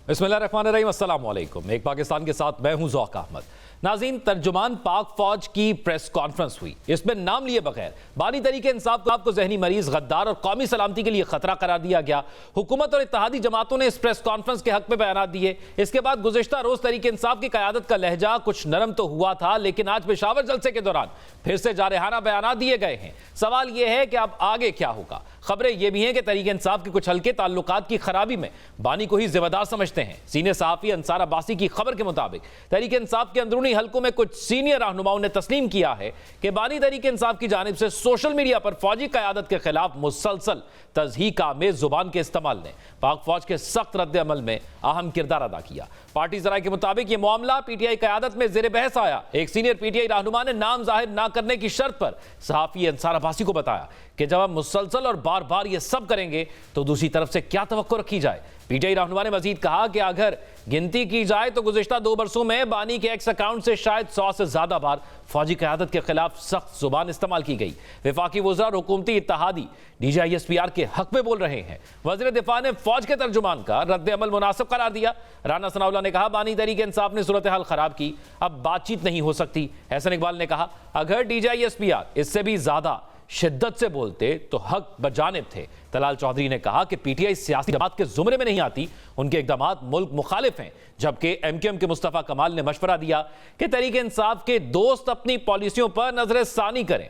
बिस्मिल्लाहिर्रहमानिर्रहीम, अस्सलाम वालेकुम। एक पाकिस्तान के साथ मैं हूं ज़ौक अहमद। नाज़रीन, तर्जुमान पाक फौज की प्रेस कॉन्फ्रेंस हुई। इसमें नाम लिए बगैर बानी तरीके इंसाफ को जहनी मरीज, गद्दार और कौमी सलामती के लिए खतरा करार दिया गया। हुकूमत और इत्तेहादी जमातों ने इस प्रेस कॉन्फ्रेंस के हक में बयान दिए। इसके बाद गुज़िश्ता रोज तरीके इंसाफ की क़यादत का लहजा कुछ नरम तो हुआ था, लेकिन आज पेशावर जलसे के दौरान फिर से जारहाना बयान दिए गए हैं। सवाल यह है कि अब आगे क्या होगा। खबरें यह भी हैं कि तहरीक इंसाफ के कुछ हल्के ताल्लुकात की खराबी में बानी को ही जिम्मेदार समझते हैं। सीनियर सहाफ़ी अंसार अब्बासी की खबर के मुताबिक तहरीक इंसाफ के अंदरूनी हल्कों में कुछ सीनियर रहनुमाओं ने तस्लीम किया है कि बानी तहरीक इंसाफ की जानिब से सोशल मीडिया पर फौजी क़यादत के खिलाफ मुसलसल तज़हीक आमेज़ जुबान के इस्तेमाल ने पाक फौज के सख्त रद्द अमल में अहम किरदार अदा किया। पार्टी ज़राए के मुताबिक यह मामला पीटीआई क़यादत में ज़ेर बहस आया। एक सीनियर पीटीआई रहनुमा ने नाम जाहिर न करने की शर्त पर सहाफ़ी अंसार अब्बासी को बताया कि जब हम मुसलसल और बार बार ये सब करेंगे तो दूसरी तरफ से क्या तवक्को रखी जाए। पीटीआई रहनुमा ने मजीद कहा कि अगर गिनती की जाए तो गुज़िश्ता 2 बरसों में बानी के एक्स अकाउंट से शायद 100 से ज्यादा बार फौजी क़यादत के खिलाफ सख्त जुबान इस्तेमाल की गई। वफाकी वज़रा और हुकूमती इत्तेहादी DGISPR के हक में बोल रहे हैं। वज़ीर दिफा ने फौज के तर्जुमान का रद्द अमल मुनासिब करार दिया। राना सनाउल्लाह ने कहा, बानी तहरीक इंसाफ ने सूरत हाल खराब की, अब बातचीत नहीं हो सकती। हसन इकबाल ने कहा, अगर DGISPR इससे भी ज्यादा शिद्दत से बोलते तो हक बजानिब थे। तलाल चौधरी ने कहा कि पीटीआई सियासी जमात के जुमरे में नहीं आती, उनके इक़दामात मुल्क मुखालिफ हैं। जबकि MQM के मुस्तफ़ा कमाल ने मशवरा दिया कि तहरीक इंसाफ के दोस्त अपनी पॉलिसियों पर नजर सानी करें।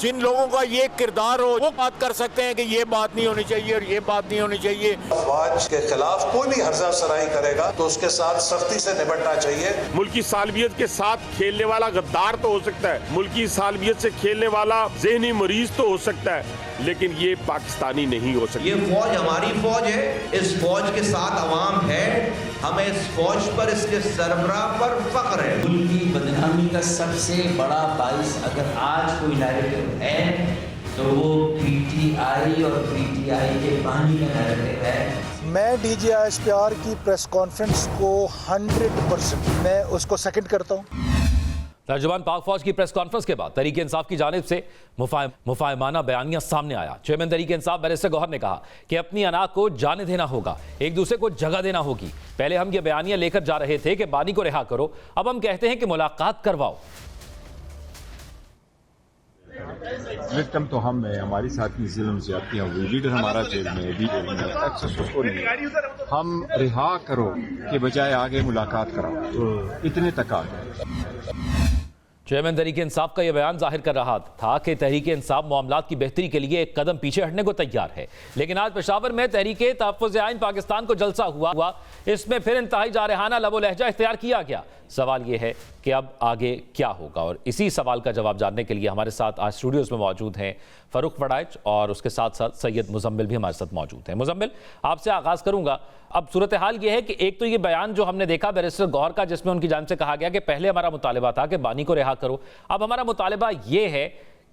जिन लोगों का ये किरदार हो वो बात कर सकते हैं कि ये बात नहीं होनी चाहिए और ये बात नहीं होनी चाहिए। अफवाज के खिलाफ कोई भी हर्जा सराई करेगा तो उसके साथ सख्ती से निपटना चाहिए। मुल्क की सालबियत के साथ खेलने वाला गद्दार तो हो सकता है, मुल्क की सालबियत से खेलने वाला ज़हनी मरीज तो हो सकता है, लेकिन ये पाकिस्तानी नहीं हो सकती। ये फौज हमारी फौज है, इस फौज के साथ अवाम है, हमें इस फौज पर, इसके सरबराह पर फख्र है। मुल्क की बदनामी का सबसे बड़ा बाइस अगर आज कोई नैरेटिव है तो वो पीटीआई और पीटीआई के बानी का नैरेटिव है। मैं DGISPR की प्रेस कॉन्फ्रेंस को 100% मैं उसको सेकंड करता हूँ। तर्जुमान पाक फौज की प्रेस कॉन्फ्रेंस के बाद तहरीक इंसाफ की जानिब से मुफाहमाना बयानिया सामने आया। चेयरमैन तहरीक इंसाफ बैरिस्टर गौहर ने कहा कि अपनी अना को जाने देना होगा, एक दूसरे को जगह देना होगी। पहले हम ये बयानिया लेकर जा रहे थे कि बानी को रिहा करो, अब हम कहते हैं कि मुलाकात करवाओ। विक्टिम तो हम है, हमारी साथ में जुल्म ज्यादतियां हुई, लीडर हमारा जेल में एक्सेस उसको नहीं। हम रिहा करो के बजाय आगे मुलाकात कराओ, तो इतने तक आ गए। चेयरमैन तहरीक इंसाफ का यह बयान जाहिर कर रहा था कि तहरीक इंसाफ मामलात की बेहतरी के लिए एक कदम पीछे हटने को तैयार है। लेकिन आज पेशावर में तहरीक तहफ़्फ़ुज़ आइन पाकिस्तान को जलसा हुआ, इसमें फिर इंतहाई जारहाना लबो लहजा इख्तियार किया गया। सवाल यह है कि अब आगे क्या होगा, और इसी सवाल का जवाब जानने के लिए हमारे साथ आज स्टूडियोज़ में मौजूद हैं फ़ारूक वड़ाइच और उसके साथ साथ सैयद मुजम्मिल भी हमारे साथ मौजूद हैं। मुजम्मिल, आपसे आगाज़ करूँगा। अब सूरत हाल ये है कि एक तो ये बयान जो हमने देखा बैरिस्टर गौहर का, जिसमें उनकी जानिब से कहा गया कि पहले हमारा मुतालिबा था कि बानी को रिहा करो, अब हमारा मुतालिबा ये है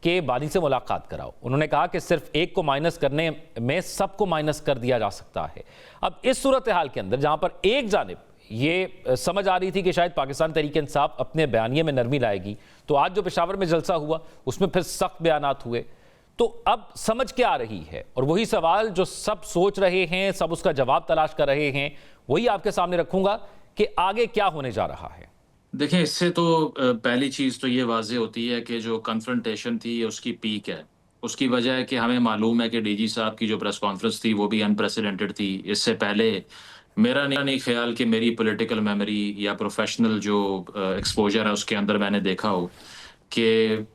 कि बानी से मुलाकात कराओ। उन्होंने कहा कि सिर्फ एक को माइनस करने में सबको माइनस कर दिया जा सकता है। अब इस सूरत हाल के अंदर जहाँ पर एक जानिब ये समझ आ रही थी कि शायद पाकिस्तान तहरीक इंसाफ अपने बयानिए में नरमी लाएगी, तो आज जो पेशावर में जलसा हुआ उसमें फिर सख्त बयानात हुए, तो अब समझ क्या आ रही है? और वही सवाल जो सब सोच रहे हैं, सब उसका जवाब तलाश कर रहे हैं, वही आपके सामने रखूंगा कि आगे क्या होने जा रहा है। देखें, इससे तो पहली चीज़ तो ये वाज़ेह होती है कि जो कन्फ्रंटेशन थी ये उसकी पीक है। उसकी वजह है कि हमें मालूम है कि DG साहब की जो प्रेस कॉन्फ्रेंस थी वो भी अनप्रेसिडेंटेड थी। इससे पहले मेरा नहीं ख्याल कि मेरी पॉलिटिकल मेमोरी या प्रोफेशनल जो एक्सपोजर है उसके अंदर मैंने देखा हो कि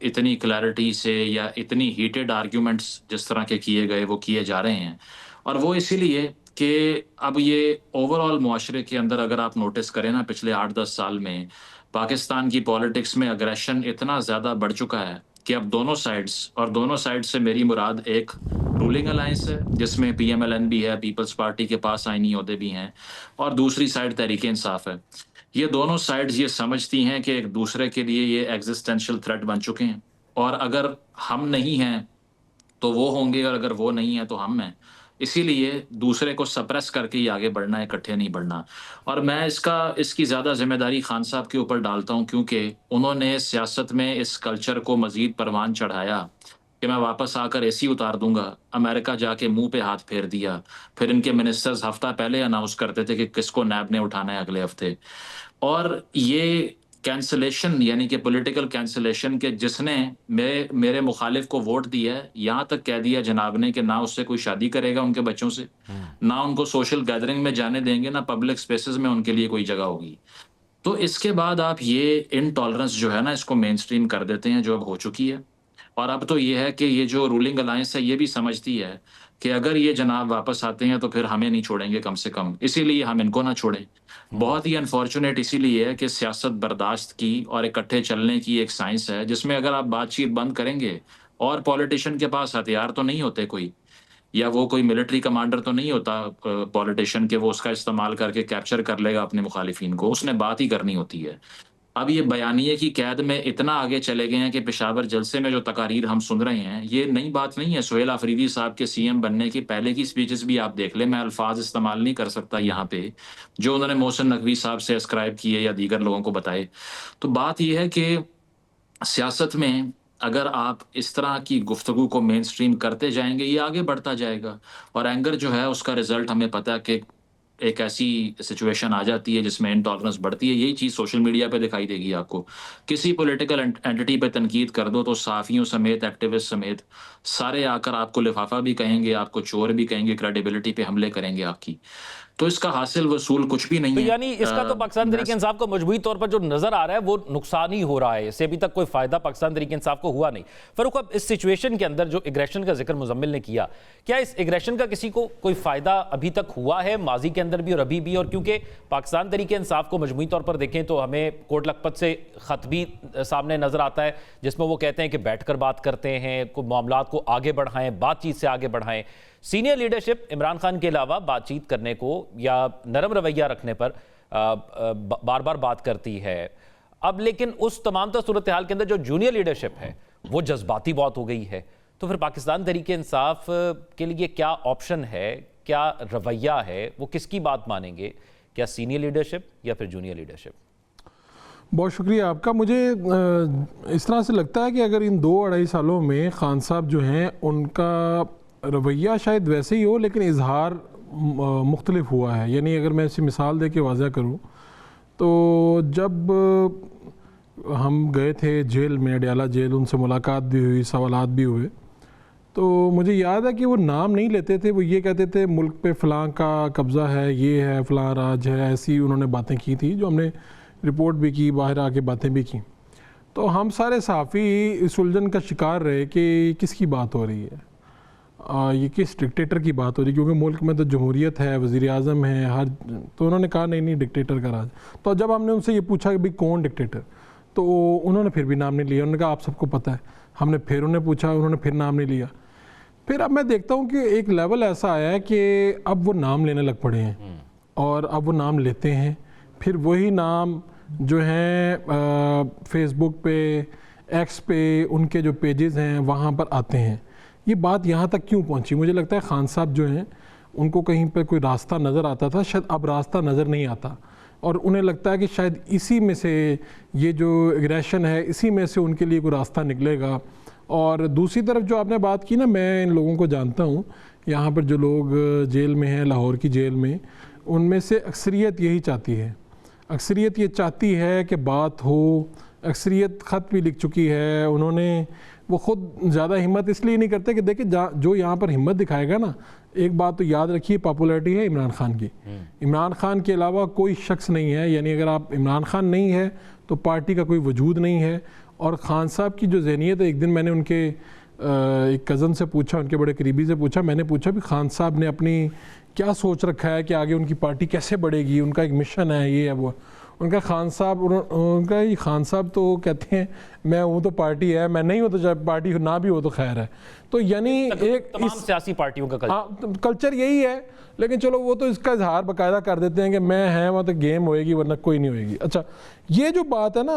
इतनी क्लैरिटी से या इतनी हीटेड आर्ग्यूमेंट्स जिस तरह के किए गए वो किए जा रहे हैं। और वो इसीलिए कि अब ये ओवरऑल मुआशरे के अंदर अगर आप नोटिस करें ना, पिछले 8-10 साल में पाकिस्तान की पॉलिटिक्स में अग्रेशन इतना ज़्यादा बढ़ चुका है कि अब दोनों साइड्स, और दोनों साइड्स से मेरी मुराद एक रूलिंग अलायंस है जिसमें PMLN भी है, पीपल्स पार्टी के पास आईनी ओहदे भी हैं, और दूसरी साइड तहरीक इंसाफ है। ये दोनों साइड्स ये समझती हैं कि एक दूसरे के लिए ये एग्जिस्टेंशियल थ्रेट बन चुके हैं, और अगर हम नहीं हैं तो वो होंगे, और अगर वो नहीं है तो हम हैं। इसीलिए दूसरे को सप्रेस करके ही आगे बढ़ना है, इकट्ठे नहीं बढ़ना। और मैं इसकी ज़्यादा जिम्मेदारी खान साहब के ऊपर डालता हूँ, क्योंकि उन्होंने सियासत में इस कल्चर को मज़ीद परवान चढ़ाया कि कि मैं वापस आकर एसी उतार दूंगा, अमेरिका जाके मुंह पे हाथ फेर दिया, फिर इनके मिनिस्टर्स हफ्ता पहले अनाउंस करते थे कि किसको नैब ने उठाना है अगले हफ्ते। और ये कैंसलेशन यानी कि पॉलिटिकल कैंसलेशन के जिसने मेरे मुखालिफ को वोट दिया है, यहाँ तक कह दिया जनाब ने कि ना उससे कोई शादी करेगा उनके बच्चों से, ना उनको सोशल गैदरिंग में जाने देंगे, ना पब्लिक स्पेसेस में उनके लिए कोई जगह होगी। तो इसके बाद आप ये इनटॉलरेंस जो है ना, इसको मेन स्ट्रीम कर देते हैं, जो अब हो चुकी है। और अब तो ये है कि ये जो रूलिंग अलायंस है ये भी समझती है कि अगर ये जनाब वापस आते हैं तो फिर हमें नहीं छोड़ेंगे कम से कम, इसीलिए हम इनको ना छोड़ें। बहुत ही अनफॉर्चुनेट इसीलिए है कि सियासत बर्दाश्त की और इकट्ठे चलने की एक साइंस है, जिसमें अगर आप बातचीत बंद करेंगे और पॉलिटिशियन के पास हथियार तो नहीं होते कोई, या वो कोई मिलिट्री कमांडर तो नहीं होता पॉलिटिशियन के वो उसका इस्तेमाल करके कैप्चर कर लेगा अपने मुखालिफिन को, उसने बात ही करनी होती है। अब ये बयानिए की कैद में इतना आगे चले गए हैं कि पेशावर जलसे में जो तकारीर हम सुन रहे हैं ये नई बात नहीं है। सुहेल आफरीदी साहब के सीएम बनने की पहले की स्पीचेस भी आप देख लें, मैं अल्फाज इस्तेमाल नहीं कर सकता यहाँ पे, जो उन्होंने मोहसिन नकवी साहब से अस्क्राइब किए या दीगर लोगों को बताए। तो बात यह है कि सियासत में अगर आप इस तरह की गुफ्तगू को मेन स्ट्रीम करते जाएंगे ये आगे बढ़ता जाएगा, और एंगर जो है उसका रिजल्ट हमें पता है कि एक ऐसी सिचुएशन आ जाती है जिसमें इनटॉलरेंस बढ़ती है। यही चीज़ सोशल मीडिया पे दिखाई देगी आपको। किसी पॉलिटिकल एंटिटी पे तनकीद कर दो तो सहाफ़ियों समेत, एक्टिविस्ट समेत सारे आकर आपको लिफाफा भी कहेंगे, आपको चोर भी कहेंगे, क्रेडिबिलिटी पे हमले करेंगे आपकी। तो इसका हासिल वसूल कुछ भी नहीं तो है। यानी इसका तो पाकिस्तान तहरीक इंसाफ को मजबूरी तौर पर जो नजर आ रहा है वो नुकसान ही हो रहा है, इससे अभी तक कोई फायदा पाकिस्तान तहरीक इंसाफ को हुआ नहीं। फरूक, अब इस सिचुएशन के अंदर जो एग्रेशन का जिक्र मुजम्मिल ने किया, क्या इस एग्रेशन का किसी को कोई फायदा अभी तक हुआ है, माजी के अंदर भी और अभी भी? और क्योंकि पाकिस्तान तहरीक इंसाफ को मजमूई तौर पर देखें तो हमें कोट लखपत से खत भी सामने नजर आता है जिसमें वो कहते हैं कि बैठकर बात करते हैं, कोई मामलात को आगे बढ़ाएं, बातचीत से आगे बढ़ाएं। सीनियर लीडरशिप इमरान खान के अलावा बातचीत करने को या नरम रवैया रखने पर बार बार बात करती है। अब लेकिन उस तमाम सूरत हाल के अंदर जो जूनियर लीडरशिप है वो जज्बाती बहुत हो गई है। तो फिर पाकिस्तान तहरीक इंसाफ के लिए क्या ऑप्शन है, क्या रवैया है, वो किसकी बात मानेंगे? क्या सीनियर लीडरशिप या फिर जूनियर लीडरशिप? बहुत शुक्रिया आपका। मुझे इस तरह से लगता है कि अगर इन 2-2.5 सालों में खान साहब जो हैं उनका रवैया शायद वैसे ही हो लेकिन इजहार मुख्तलिफ हुआ है। यानी अगर मैं इसे मिसाल दे के वाज़ह करूँ तो जब हम गए थे जेल में, अडयाला जेल, उनसे मुलाकात भी हुई, सवालात भी हुए, तो मुझे याद है कि वो नाम नहीं लेते थे। वो ये कहते थे मुल्क पे फ़लाँ का कब्ज़ा है, ये है, फ़लाँ राज है, ऐसी उन्होंने बातें की थी जो हमने रिपोर्ट भी की, बाहर आके बातें भी की। तो हम सारे सहाफ़ी इस उलझन का शिकार रहे कि किसकी बात हो रही है, ये किस डिक्टेटर की बात हो रही है, क्योंकि मुल्क में तो जमहूरियत है, वज़ीर आज़म है, हर, तो उन्होंने कहा नहीं डिक्टेटर का राज। तो जब हमने उनसे ये पूछा कि भाई कौन डिक्टेटर, तो उन्होंने फिर भी नाम नहीं लिया। उन्होंने कहा आप सबको पता है। हमने फिर उन्हें पूछा, उन्होंने फिर नाम नहीं लिया। फिर अब मैं देखता हूँ कि एक लेवल ऐसा आया है कि अब वो नाम लेने लग पड़े हैं और अब वो नाम लेते हैं, फिर वही नाम जो हैं फेसबुक पे, एक्स पे, उनके जो पेजेस हैं वहाँ पर आते हैं। ये बात यहाँ तक क्यों पहुँची? मुझे लगता है खान साहब जो हैं उनको कहीं पर कोई रास्ता नज़र आता था, शायद अब रास्ता नज़र नहीं आता, और उन्हें लगता है कि शायद इसी में से ये जो एग्रेशन है इसी में से उनके लिए कोई रास्ता निकलेगा। और दूसरी तरफ जो आपने बात की ना, मैं इन लोगों को जानता हूँ, यहाँ पर जो लोग जेल में हैं, लाहौर की जेल में, उनमें से अक्सरियत यही चाहती है। अक्सरियत ये चाहती है कि बात हो। अक्सरियत ख़त भी लिख चुकी है। उन्होंने, वो ख़ुद ज़्यादा हिम्मत इसलिए नहीं करते कि देखिए जो यहाँ पर हिम्मत दिखाएगा ना, एक बात तो याद रखिए, पॉपुलैरिटी है इमरान खान की। इमरान खान के अलावा कोई शख्स नहीं है। यानी अगर आप इमरान खान नहीं है तो पार्टी का कोई वजूद नहीं है। और ख़ान साहब की जो ज़हनियत है, एक दिन मैंने उनके एक कज़न से पूछा, उनके बड़े करीबी से पूछा, मैंने पूछा भी खान साहब ने अपनी क्या सोच रखा है कि आगे उनकी पार्टी कैसे बढ़ेगी, उनका एक मिशन है, ये है वो। उनका खान साहब तो कहते हैं मैं हूँ तो पार्टी है, मैं नहीं हूँ तो चाहे पार्टी ना भी हो तो खैर है। तो यानी एक तमाम सियासी पार्टियों का कल्चर यही है। लेकिन चलो वो तो इसका इजहार बाकायदा कर देते हैं कि मैं है वहाँ तो गेम होएगी वरना कोई नहीं होएगी। अच्छा, ये जो बात है ना,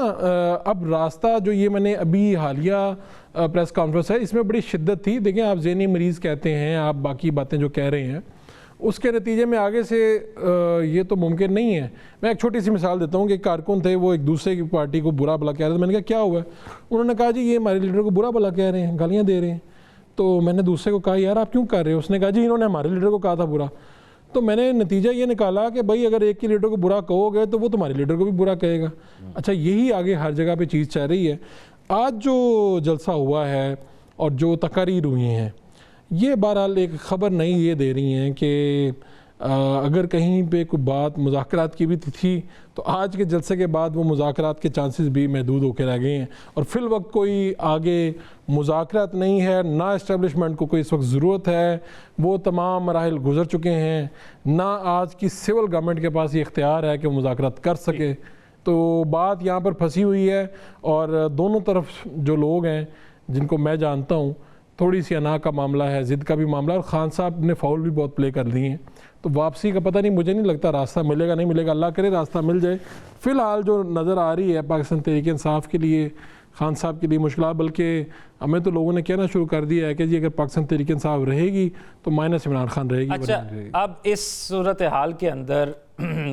अब रास्ता जो ये मैंने अभी हालिया प्रेस कॉन्फ्रेंस है इसमें बड़ी शिद्दत थी। देखिए आप ज़हनी मरीज़ कहते हैं, आप बाकी बातें जो कह रहे हैं, उसके नतीजे में आगे से ये तो मुमकिन नहीं है। मैं एक छोटी सी मिसाल देता हूँ कि एक कारकुन थे, वो एक दूसरे की पार्टी को बुरा भला कह रहे थे। मैंने कहा क्या हुआ? उन्होंने कहा जी ये हमारे लीडर को बुरा भला कह रहे हैं, गालियाँ दे रहे हैं। तो मैंने दूसरे को कहा यार आप क्यों कर रहे हो? उसने कहा जी इन्होंने हमारे लीडर को कहा था बुरा। तो मैंने नतीजा ये निकाला कि भाई अगर एक के लीडर को बुरा कहोगे तो वो तुम्हारे लीडर को भी बुरा कहेगा। अच्छा, यही आगे हर जगह पे चीज़ चल रही है। आज जो जलसा हुआ है और जो तकारीर हुई हैं, ये बहरहाल एक ख़बर नहीं ये दे रही हैं कि अगर कहीं पे कोई बात मुज़ाकरात की भी थी तो आज के जलसे के बाद वो मुज़ाकरात के चांसेस भी महदूद होकर रह गए हैं और फिल वक्त कोई आगे मुज़ाकरात नहीं है, ना इस्टेब्लिशमेंट को कोई इस वक्त ज़रूरत है, वो तमाम मराहिल गुजर चुके हैं, ना आज की सिविल गवर्नमेंट के पास ये इख्तियार है कि वो मुज़ाकरात कर सके। तो बात यहाँ पर फंसी हुई है और दोनों तरफ जो लोग हैं जिनको मैं जानता हूँ, थोड़ी सी अना का मामला है, ज़िद का भी मामला है और खान साहब ने फाउल भी बहुत प्ले कर दिए हैं। तो वापसी का पता नहीं, मुझे नहीं लगता रास्ता मिलेगा, नहीं मिलेगा, अल्लाह करे रास्ता मिल जाए। फ़िलहाल जो नज़र आ रही है पाकिस्तान तहरीक इंसाफ के लिए, खान साहब के लिए मुश्किल, बल्कि हमें तो लोगों ने कहना शुरू कर दिया है कि जी अगर पाकिस्तान तहरीक इंसाफ रहेगी तो माइनस इमरान खान रहेगी। अच्छा, अब इस सूरत हाल के अंदर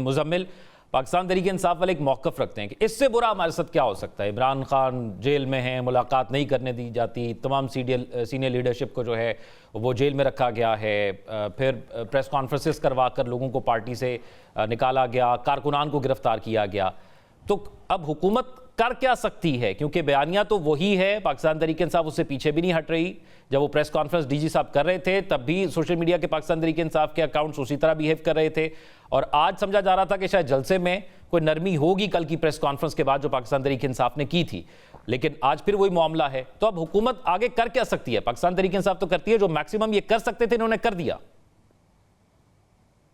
मुजम्मिल, पाकिस्तान तहरीक इंसाफ वाले एक मौक़िफ़ रखते हैं कि इससे बुरा हमारे साथ क्या हो सकता है? इमरान खान जेल में हैं, मुलाकात नहीं करने दी जाती, तमाम सीनियर लीडरशिप को जो है वो जेल में रखा गया है, फिर प्रेस कॉन्फ्रेंसेस करवा कर लोगों को पार्टी से निकाला गया, कारकुनान को गिरफ्तार किया गया। तो अब हुकूमत कर क्या सकती है? क्योंकि बयानिया तो वही है, पाकिस्तान तहरीक इंसाफ उससे पीछे भी नहीं हट रही। जब वो प्रेस कॉन्फ्रेंस डीजी साहब कर रहे थे तब भी सोशल मीडिया के पाकिस्तान तहरीक इंसाफ के अकाउंट्स उसी तरह बिहेव कर रहे थे और आज समझा जा रहा था कि शायद जलसे में कोई नरमी होगी कल की प्रेस कॉन्फ्रेंस के बाद जो पाकिस्तान तहरीक इंसाफ ने की थी, लेकिन आज फिर वही मामला है। तो अब हुकूमत आगे कर क्या सकती है? पाकिस्तान तहरीक इंसाफ तो करती है जो मैक्सिमम ये कर सकते थे, इन्होंने कर दिया।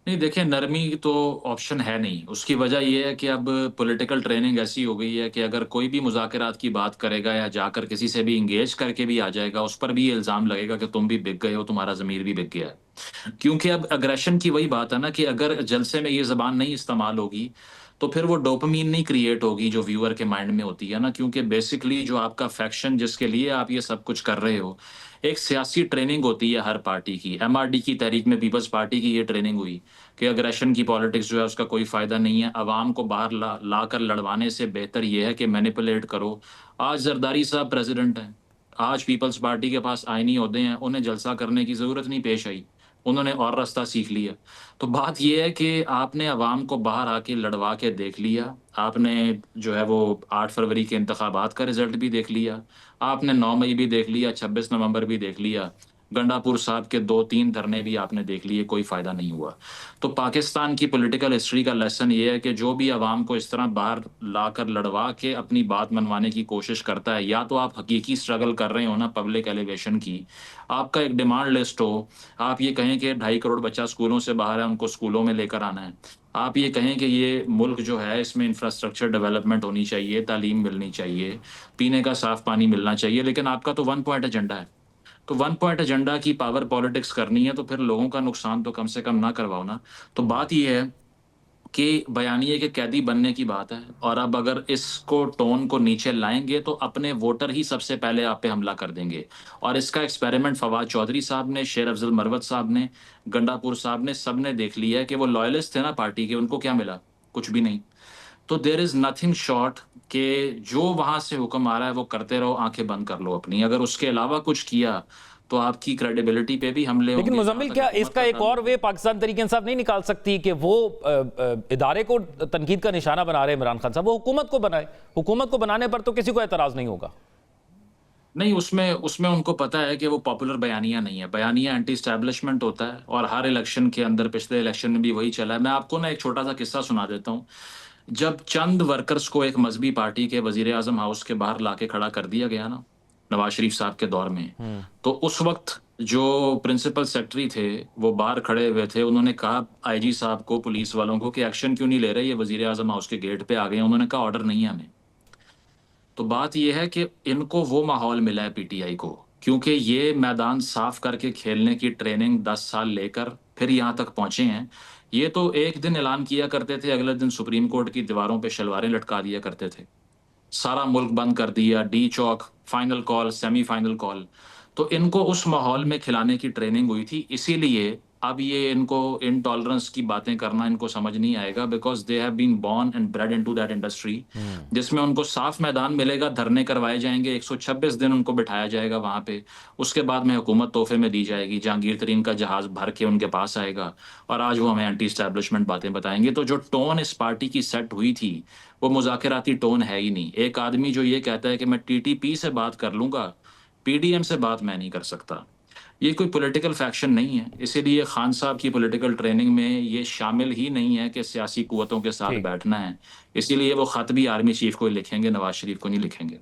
नहीं, देखिए, नरमी तो ऑप्शन है नहीं। उसकी वजह यह है कि अब पॉलिटिकल ट्रेनिंग ऐसी हो गई है कि अगर कोई भी मुज़ाकरात की बात करेगा या जाकर किसी से भी इंगेज करके भी आ जाएगा, उस पर भी ये इल्ज़ाम लगेगा कि तुम भी बिक गए हो, तुम्हारा ज़मीर भी बिक गया है। क्योंकि अब अग्रेशन की वही बात है ना कि अगर जलसे में ये ज़बान नहीं इस्तेमाल होगी तो फिर वो डोपामीन नहीं क्रिएट होगी जो व्यूअर के माइंड में होती है ना। क्योंकि बेसिकली जो आपका फैक्शन जिसके लिए आप ये सब कुछ कर रहे हो, एक सियासी ट्रेनिंग होती है हर पार्टी की। एमआरडी की तहरीक में पीपल्स पार्टी की ये ट्रेनिंग हुई कि अग्रेशन की पॉलिटिक्स जो है उसका कोई फ़ायदा नहीं है, अवाम को बाहर ला कर लड़वाने से बेहतर ये है कि मैनिपुलेट करो। आज जरदारी साहब प्रेसिडेंट हैं, आज पीपल्स पार्टी के पास आईनी ओहदे हैं, उन्हें जलसा करने की ज़रूरत नहीं पेश आई, उन्होंने और रास्ता सीख लिया। तो बात यह है कि आपने अवाम को बाहर आके लड़वा के देख लिया, आपने जो है वो 8 फरवरी के इंतखाबात का रिजल्ट भी देख लिया, आपने 9 मई भी देख लिया, 26 नवंबर भी देख लिया, गंडापुर साहब के 2-3 धरने भी आपने देख लिए, कोई फ़ायदा नहीं हुआ। तो पाकिस्तान की पॉलिटिकल हिस्ट्री का लेसन ये है कि जो भी अवाम को इस तरह बाहर लाकर लड़वा के अपनी बात मनवाने की कोशिश करता है, या तो आप हकीकी स्ट्रगल कर रहे हो ना पब्लिक एलिवेशन की, आपका एक डिमांड लिस्ट हो, आप ये कहें कि 2.5 करोड़ बच्चा स्कूलों से बाहर है, उनको स्कूलों में लेकर आना है, आप ये कहें कि ये मुल्क जो है इसमें इंफ्रास्ट्रक्चर डेवलपमेंट होनी चाहिए, तालीम मिलनी चाहिए, पीने का साफ़ पानी मिलना चाहिए, लेकिन आपका तो 1 पॉइंट एजेंडा है। तो 1 पॉइंट एजेंडा की पावर पॉलिटिक्स करनी है तो फिर लोगों का नुकसान तो कम से कम ना करवाओ ना। तो बात यह है कि बयानिए के कैदी बनने की बात है, और अब अगर इसको टोन को नीचे लाएंगे तो अपने वोटर ही सबसे पहले आप पे हमला कर देंगे। और इसका एक्सपेरिमेंट फवाद चौधरी साहब ने, शेर अफजल मरवत साहब ने, गंडापुर साहब ने, सब ने देख लिया है कि वो लॉयलिस्ट थे ना पार्टी के, उनको क्या मिला? कुछ भी नहीं। तो देयर इज नथिंग शॉर्ट कि जो वहां से हुक्म आ रहा है वो करते रहो, आंखें बंद कर लो अपनी। अगर उसके अलावा कुछ किया तो आपकी क्रेडिबिलिटी पे भी हमले होंगे। लेकिन मुजम्मिल, क्या इसका एक और वे पाकिस्तान तहरीक इंसाफ नहीं निकाल सकती कि वो इदारे को तनकीद का निशाना बना रहे इमरान खान साहब, वो हुकूमत को बनाए? हुकूमत को बनाने पर तो किसी को एतराज नहीं होगा। नहीं, उसमें उनको पता है कि वो पॉपुलर बयानिया नहीं है, बयानिया एंटी स्टैब्लिशमेंट होता है, और हर इलेक्शन के अंदर, पिछले इलेक्शन में भी वही चला है। मैं आपको ना एक छोटा सा किस्सा सुना देता हूँ। जब चंद वर्कर्स को एक मजहबी पार्टी के वजीर आजम हाउस के बाहर लाके खड़ा कर दिया गया ना नवाज शरीफ साहब के दौर में, तो उस वक्त जो प्रिंसिपल सेक्रेटरी थे वो बाहर खड़े हुए थे, उन्होंने कहा आईजी साहब को, पुलिस वालों को, कि एक्शन क्यों नहीं ले रहे, ये वजीर आजम हाउस के गेट पे आ गए। उन्होंने कहा ऑर्डर नहीं है हमें। तो बात यह है कि इनको वो माहौल मिला है पीटीआई को, क्योंकि ये मैदान साफ करके खेलने की ट्रेनिंग 10 साल लेकर फिर यहाँ तक पहुंचे हैं। ये तो एक दिन ऐलान किया करते थे, अगले दिन सुप्रीम कोर्ट की दीवारों पे शलवारें लटका दिया करते थे, सारा मुल्क बंद कर दिया, डी चौक, फाइनल कॉल, सेमीफाइनल कॉल। तो इनको उस माहौल में खिलाने की ट्रेनिंग हुई थी, इसीलिए अब ये इनको इनटॉलरेंस की बातें करना इनको समझ नहीं आएगा, because they have been born and bred into that industry, जिसमें उनको साफ मैदान मिलेगा, धरने करवाए जाएंगे, 126 दिन उनको बिठाया जाएगा वहाँ पे, उसके बाद में हुकूमत तोहफे में दी जाएगी, जहांगीर तरीन का जहाज भर के उनके पास आएगा और आज वो हमें एंटी एस्टैब्लिशमेंट बातें बताएंगे। तो जो टोन इस पार्टी की सेट हुई थी वो मुज़ाकराती टोन है ही नहीं। एक आदमी जो ये कहता है कि मैं TTP से बात कर लूँगा, PDM से बात मैं नहीं कर सकता, ये कोई पॉलिटिकल फैक्शन नहीं है। इसीलिए खान साहब की पॉलिटिकल ट्रेनिंग में ये शामिल ही नहीं है कि सियासी कुव्वतों के साथ बैठना है, इसीलिए वो ख़त भी आर्मी चीफ को लिखेंगे, नवाज शरीफ को नहीं लिखेंगे।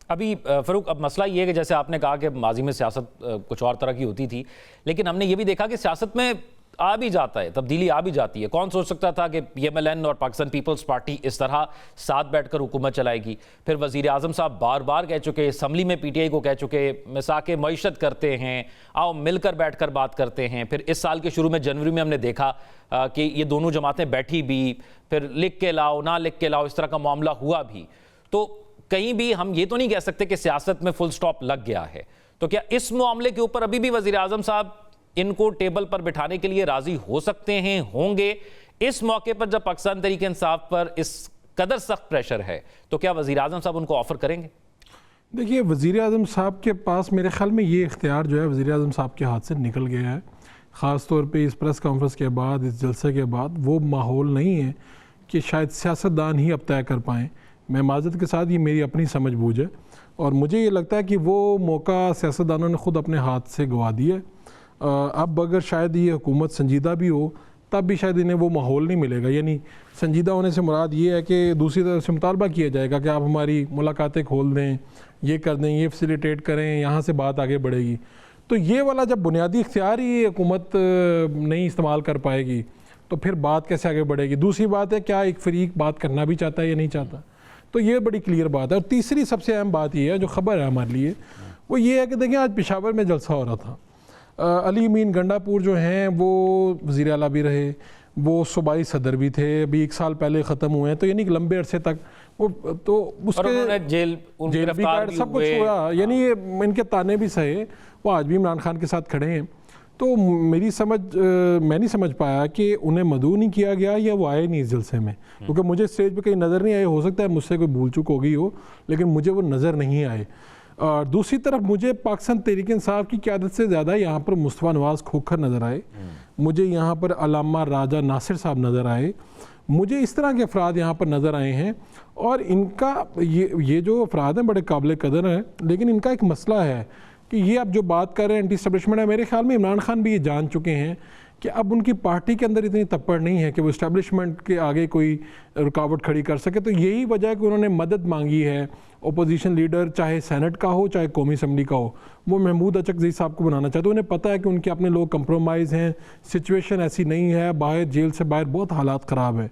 अभी फ़ारूक, अब मसला ये है कि जैसे आपने कहा कि माजी में सियासत कुछ और तरह की होती थी, लेकिन हमने ये भी देखा कि सियासत में आ भी जाता है, तब्दीली आ भी जाती है। कौन सोच सकता था कि PMLN और पाकिस्तान पीपल्स पार्टी इस तरह साथ बैठकर हुकूमत चलाएगी। फिर वज़ीर आज़म साहब बार बार कह चुके, असम्बली में PTI को कह चुके, मिसाक मईशत करते हैं, आओ मिलकर बैठकर बात करते हैं। फिर इस साल के शुरू में जनवरी में हमने देखा कि ये दोनों जमातें बैठी भी, फिर लिख के लाओ ना लिख के लाओ, इस तरह का मामला हुआ भी। तो कहीं भी हम ये तो नहीं कह सकते कि सियासत में फुल स्टॉप लग गया है। तो क्या इस मामले के ऊपर अभी भी वज़ीर आज़म साहब इनको टेबल पर बिठाने के लिए राजी हो सकते हैं, होंगे? इस मौके पर जब पाकिस्तान तहरीक इंसाफ पर इस कदर सख्त प्रेशर है, तो क्या वज़ीर आज़म साहब उनको ऑफर करेंगे? देखिए, वज़ीर आज़म साहब के पास मेरे ख्याल में ये इख्तियार जो है वज़ीर आज़म साहब के हाथ से निकल गया है। ख़ास तौर पे इस प्रेस कॉन्फ्रेंस के बाद, इस जलसे के बाद वो माहौल नहीं है कि शायद सियासतदान ही अब तय कर पाएँ। मैं माज़रत के साथ, ये मेरी अपनी समझ बूझ है और मुझे ये लगता है कि वो मौका सियासतदानों ने ख़ुद अपने हाथ से गंवा दिया है। अब अगर शायद ये हुकूमत संजीदा भी हो तब भी शायद इन्हें वो माहौल नहीं मिलेगा। यानी संजीदा होने से मुराद ये है कि दूसरी तरफ से मुतालबा किया जाएगा कि आप हमारी मुलाकातें खोल दें, ये कर दें, ये फैसिलिटेट करें, यहाँ से बात आगे बढ़ेगी। तो ये वाला जब बुनियादी इख्तियार ही हुकूमत नहीं इस्तेमाल कर पाएगी तो फिर बात कैसे आगे बढ़ेगी। दूसरी बात है, क्या एक फ़रीक बात करना भी चाहता है या नहीं चाहता, तो ये बड़ी क्लियर बात है। और तीसरी सबसे अहम बात ये है जो ख़बर है हमारे लिए, वो ये है कि देखिए आज पेशावर में जलसा हो रहा था। अली अमीन गंडापुर जो हैं वो वज़ीर आला भी रहे, वो सूबाई सदर भी थे, अभी 1 साल पहले ख़त्म हुए हैं, तो यानी कि लंबे अरसे तक वो तो उसके जेल भी काट सब कुछ हुआ, यानी इनके ताने भी सहे, वो आज भी इमरान खान के साथ खड़े हैं। तो मेरी समझ, मैं नहीं समझ पाया कि उन्हें मदऊ नहीं किया गया या वो आए नहीं इस जलसे में, क्योंकि मुझे स्टेज पे कहीं नज़र नहीं आए। हो सकता है मुझसे कोई भूल चूक हो गई हो, लेकिन मुझे वो नज़र नहीं आए। और दूसरी तरफ मुझे पाकिस्तान तहरीक इंसाफ की क़यादत से ज़्यादा यहाँ पर मुस्तफ़ा नवाज़ खोखर नज़र आए, मुझे यहाँ पर अल्लामा राजा नासिर साहब नज़र आए, मुझे इस तरह के अफराद यहाँ पर नज़र आए हैं। और इनका ये जो अफराद हैं बड़े काबिल कदर हैं, लेकिन इनका एक मसला है कि ये अब जो बात कर रहे हैं एंटी एस्टेब्लिशमेंट है, मेरे ख्याल में इमरान खान भी ये जान चुके हैं कि अब उनकी पार्टी के अंदर इतनी तप्पड़ नहीं है कि वो इस्टेब्लिशमेंट के आगे कोई रुकावट खड़ी कर सके। तो यही वजह है कि उन्होंने मदद मांगी है ओपोजिशन लीडर, चाहे सेनेट का हो चाहे कौमी असम्बली का हो, वो महमूद अचकज़ई साहब को बनाना चाहते हैं। उन्हें पता है कि उनके अपने लोग कंप्रोमाइज़ हैं, सिचुएशन ऐसी नहीं है, बाहर जेल से बाहर बहुत हालात ख़राब है।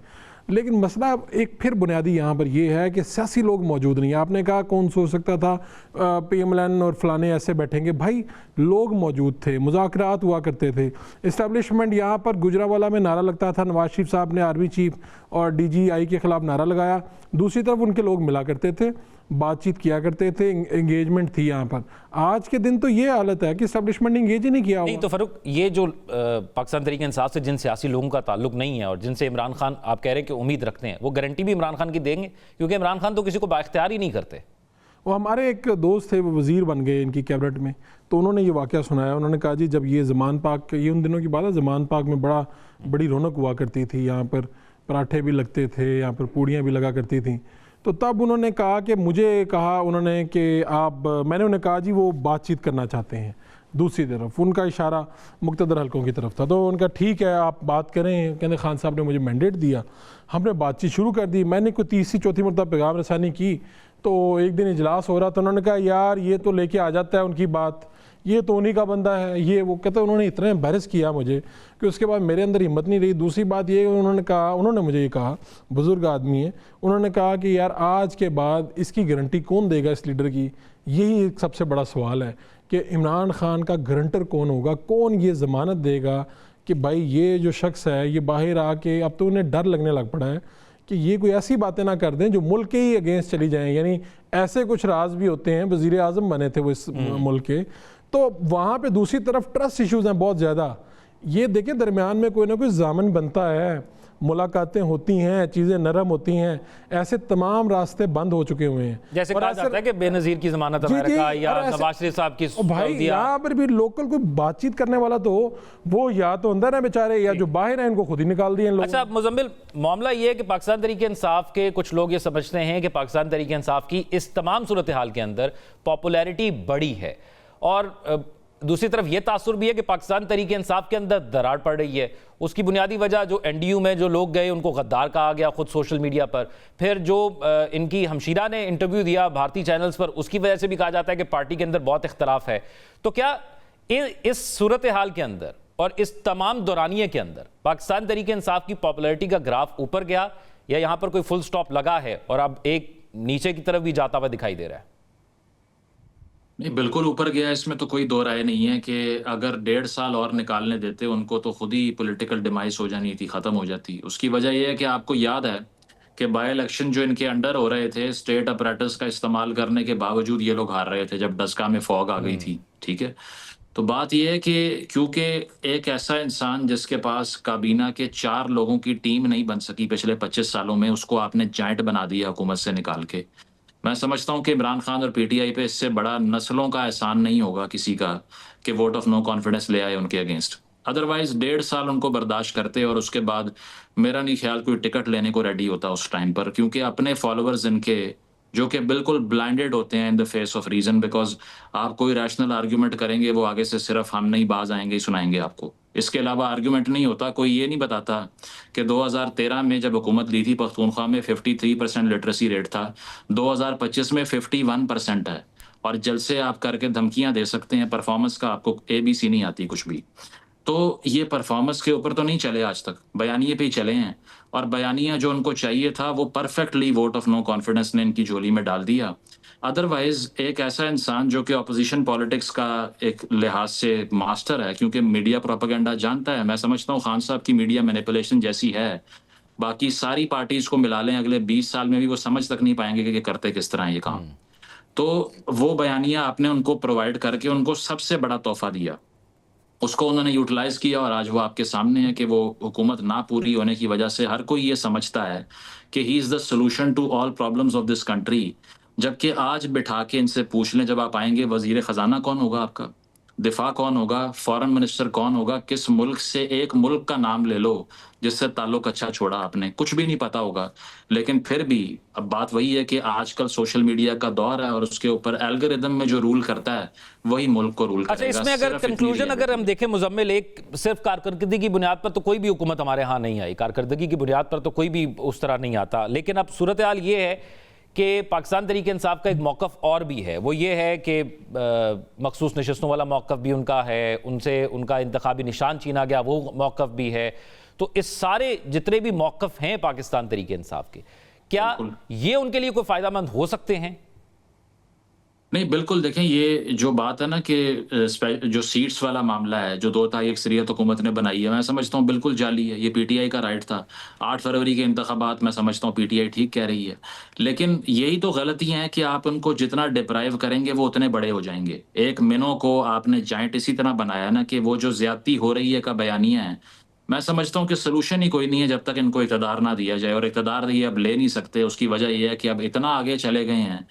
लेकिन मसला एक फिर बुनियादी यहाँ पर ये है कि सियासी लोग मौजूद नहीं है। आपने कहा कौन सोच सकता था PMLN और फलाने ऐसे बैठेंगे, भाई लोग मौजूद थे, मुज़ाकरात हुआ करते थे। इस्टेब्लिशमेंट यहाँ पर गुजरावाला में नारा लगता था, नवाज शरीफ साहब ने आर्मी चीफ और DGI के ख़िलाफ़ नारा लगाया, दूसरी तरफ उनके लोग मिला करते थे, बातचीत किया करते थे, एंगेजमेंट थी यहाँ पर। आज के दिन तो ये हालत है कि एस्टेब्लिशमेंट ने एंगेज ही नहीं किया। नहीं तो फ़ारूक, ये जो पाकिस्तान तहरीक इंसाफ से जिन सियासी लोगों का ताल्लुक नहीं है और जिनसे इमरान खान आप कह रहे हैं कि उम्मीद रखते हैं, वो गारंटी भी इमरान खान की देंगे? क्योंकि इमरान खान तो किसी को बाख्तियार ही नहीं करते। वो हमारे एक दोस्त थे, वो वज़ीर बन गए इनकी कैबिनेट में, तो उन्होंने ये वाक़या सुनाया। उन्होंने कहा जी जब ये ज़मान पाक, ये उन दिनों की बात है, ज़मान पाक में बड़ी रौनक हुआ करती थी, यहाँ पर पराठे भी लगते थे, यहाँ पर पूड़ियाँ भी लगा करती थी। तो तब उन्होंने कहा कि उन्होंने कि मैंने उन्हें कहा जी वो बातचीत करना चाहते हैं। दूसरी तरफ उनका इशारा मुक़्तदर हलकों की तरफ था, तो उनका ठीक है आप बात करें। कहते खान साहब ने मुझे मैंडेट दिया, हमने बातचीत शुरू कर दी। मैंने कोई तीसरी चौथी मरतबा पैगाम रसानी की, तो एक दिन इजलास हो रहा था, उन्होंने कहा यार ये तो लेके आ जाता है उनकी बात, ये तो उन्हीं का बंदा है, ये वो। कहते उन्होंने इतना एम्बैरस किया मुझे कि उसके बाद मेरे अंदर हिम्मत नहीं रही। दूसरी बात ये उन्होंने मुझे ये कहा, बुज़ुर्ग आदमी है, उन्होंने कहा कि यार आज के बाद इसकी गारंटी कौन देगा इस लीडर की, यही एक सबसे बड़ा सवाल है कि इमरान खान का गारंटर कौन होगा, कौन ये ज़मानत देगा कि भाई ये जो शख्स है ये बाहर आके, अब तो उन्हें डर लगने लग पड़ा है कि ये कोई ऐसी बातें ना कर दें जो मुल्क के ही अगेंस्ट चली जाएँ। यानी ऐसे कुछ राज भी होते हैं, वज़ीर आज़म बने थे वो इस मुल्क के, तो वहाँ पे दूसरी तरफ ट्रस्ट इश्यूज़ हैं बहुत ज़्यादा। ये देखिए दरमियान में कोई ना कोई जामन बनता है, मुलाकातें होती हैं, चीज़ें नरम होती हैं, ऐसे तमाम रास्ते बंद हो चुके हुए हैं। जैसे कहा जाता है कि बेनज़ीर की ज़मानत अमेरिका या नवाज शरीफ साहब की भाई यहाँ पर भी लोकल कोई बातचीत करने वाला तो वो या तो अंदर है बेचारे या जो बाहर है, इनको खुद ही निकाल दिए लोग। अच्छा मुजम्मिल, मामला ये है कि पाकिस्तान तहरीक इंसाफ के कुछ लोग ये समझते हैं कि पाकिस्तान तहरीक इंसाफ की इस तमाम सूरत हाल के अंदर पॉपुलैरिटी बड़ी है, और दूसरी तरफ ये तासुर भी है कि पाकिस्तान तहरीक इंसाफ के अंदर दरार पड़ रही है। उसकी बुनियादी वजह जो NDU में जो लोग गए उनको गद्दार कहा गया खुद सोशल मीडिया पर, फिर जो इनकी हमशीरा ने इंटरव्यू दिया भारतीय चैनल्स पर, उसकी वजह से भी कहा जाता है कि पार्टी के अंदर बहुत इख्तलाफ है। तो क्या इस सूरत हाल के अंदर और इस तमाम दौरानिए के अंदर पाकिस्तान तहरीक इंसाफ की पॉपुलैरिटी का ग्राफ ऊपर गया, या यहाँ पर कोई फुल स्टॉप लगा है और अब एक नीचे की तरफ भी जाता हुआ दिखाई दे रहा है? नहीं, बिल्कुल ऊपर गया, इसमें तो कोई दो राय नहीं है कि अगर 1.5 साल और निकालने देते उनको तो खुद ही पॉलिटिकल डिमाइस हो जानी थी, ख़त्म हो जाती। उसकी वजह यह है कि आपको याद है कि बाई इलेक्शन जो इनके अंडर हो रहे थे, स्टेट अपरेटस का इस्तेमाल करने के बावजूद ये लोग हार रहे थे जब डस्का में फॉग आ गई थी। ठीक है, तो बात यह है कि क्योंकि एक ऐसा इंसान जिसके पास काबीना के 4 लोगों की टीम नहीं बन सकी पिछले 25 सालों में, उसको आपने जाइंट बना दिया हुकूमत से निकाल के। मैं समझता हूं कि इमरान खान और PTI पे इससे बड़ा नस्लों का एहसान नहीं होगा किसी का कि वोट ऑफ नो कॉन्फिडेंस ले आए उनके अगेंस्ट। अदरवाइज 1.5 साल उनको बर्दाश्त करते और उसके बाद मेरा नहीं ख्याल कोई टिकट लेने को रेडी होता उस टाइम पर, क्योंकि अपने फॉलोअर्स इनके जो कि बिल्कुल ब्लाइंडेड होते हैं in the face of reason, because आप कोई रैशनल आर्ग्यूमेंट करेंगे वो आगे से सिर्फ हम नहीं बाज आएंगे ही सुनाएंगे आपको, इसके अलावा आर्ग्यूमेंट नहीं होता। कोई ये नहीं बताता कि 2013 में जब हुकूमत ली थी पख्तूनख्वा में 53% लिटरेसी रेट था, 2025 में 51% है, और जलसे आप करके धमकियां दे सकते हैं, परफॉर्मेंस का आपको ABC नहीं आती कुछ भी। तो ये परफॉर्मेंस के ऊपर तो नहीं चले आज तक, बयानिए पे ही चले हैं, और बयानिया जो उनको चाहिए था वो perfectly vote of no confidence ने इनकी झोली में डाल दिया। अदरवाइज एक ऐसा इंसान जो कि ऑपोजिशन पॉलिटिक्स का एक लिहाज से मास्टर है, क्योंकि मीडिया प्रोपेगेंडा जानता है, मैं समझता हूँ खान साहब की मीडिया मैनिपुलेशन जैसी है, बाकी सारी पार्टीज को मिला लें अगले 20 साल में भी वो समझ तक नहीं पाएंगे कि करते किस तरह ये काम। तो वो बयानिया आपने उनको प्रोवाइड करके उनको सबसे बड़ा तोहफा दिया, उसको उन्होंने यूटिलाइज किया, और आज वो आपके सामने है कि वो हुकूमत ना पूरी होने की वजह से हर कोई ये समझता है कि he is the solution to all problems of this country. जबकि आज बिठा के इनसे पूछ लें जब आप आएंगे, वजीर ख़जाना कौन होगा आपका, दिफा कौन होगा, फॉरेन मिनिस्टर कौन होगा, किस मुल्क से एक मुल्क का नाम ले लो जिससे ताल्लुक अच्छा छोड़ा आपने, कुछ भी नहीं पता होगा। लेकिन फिर भी अब बात वही है कि आजकल सोशल मीडिया का दौर है और उसके ऊपर एल्गोरिदम में जो रूल करता है वही मुल्क को रूल करेगा। अच्छा, इसमें अगर कंक्लूजन अगर हम देखें मुजम्मिल, एक सिर्फ कारकर्दगी की बुनियाद पर तो कोई भी हुकूमत हमारे यहाँ नहीं आई, कारकर्दगी की बुनियाद पर तो कोई भी उस तरह नहीं आता। लेकिन अब सूरत हाल ये है कि पाकिस्तान तहरीक इंसाफ का एक मौक़िफ़ और भी है, वो ये है कि मखसूस नशस्तों वाला मौक़िफ़ भी उनका है, उनसे उनका इंतखाबी निशान छीना गया वो मौक़िफ़ भी है। तो इस सारे जितने भी मौक़िफ़ हैं पाकिस्तान तहरीक इंसाफ के, क्या ये उनके लिए कोई फ़ायदेमंद हो सकते हैं? नहीं, बिल्कुल देखें, ये जो बात है ना कि जो सीट्स वाला मामला है जो 2 तारीख अक्सरियत हुकूमत ने बनाई है, मैं समझता हूँ बिल्कुल जाली है। ये PTI का राइट था। 8 फरवरी के इंतखाबात मैं समझता हूँ PTI ठीक कह रही है, लेकिन यही तो गलतियाँ हैं कि आप उनको जितना डिप्राइव करेंगे वो उतने बड़े हो जाएंगे। एक मिनो को आपने जाइंट इसी तरह बनाया ना कि वो जो ज्यादती हो रही है का बयानिया है, मैं समझता हूँ कि सोल्यूशन ही कोई नहीं है जब तक इनको इक़्तिदार ना दिया जाए, और इक़्तिदार ये अब ले नहीं सकते। उसकी वजह यह है कि अब इतना आगे चले गए हैं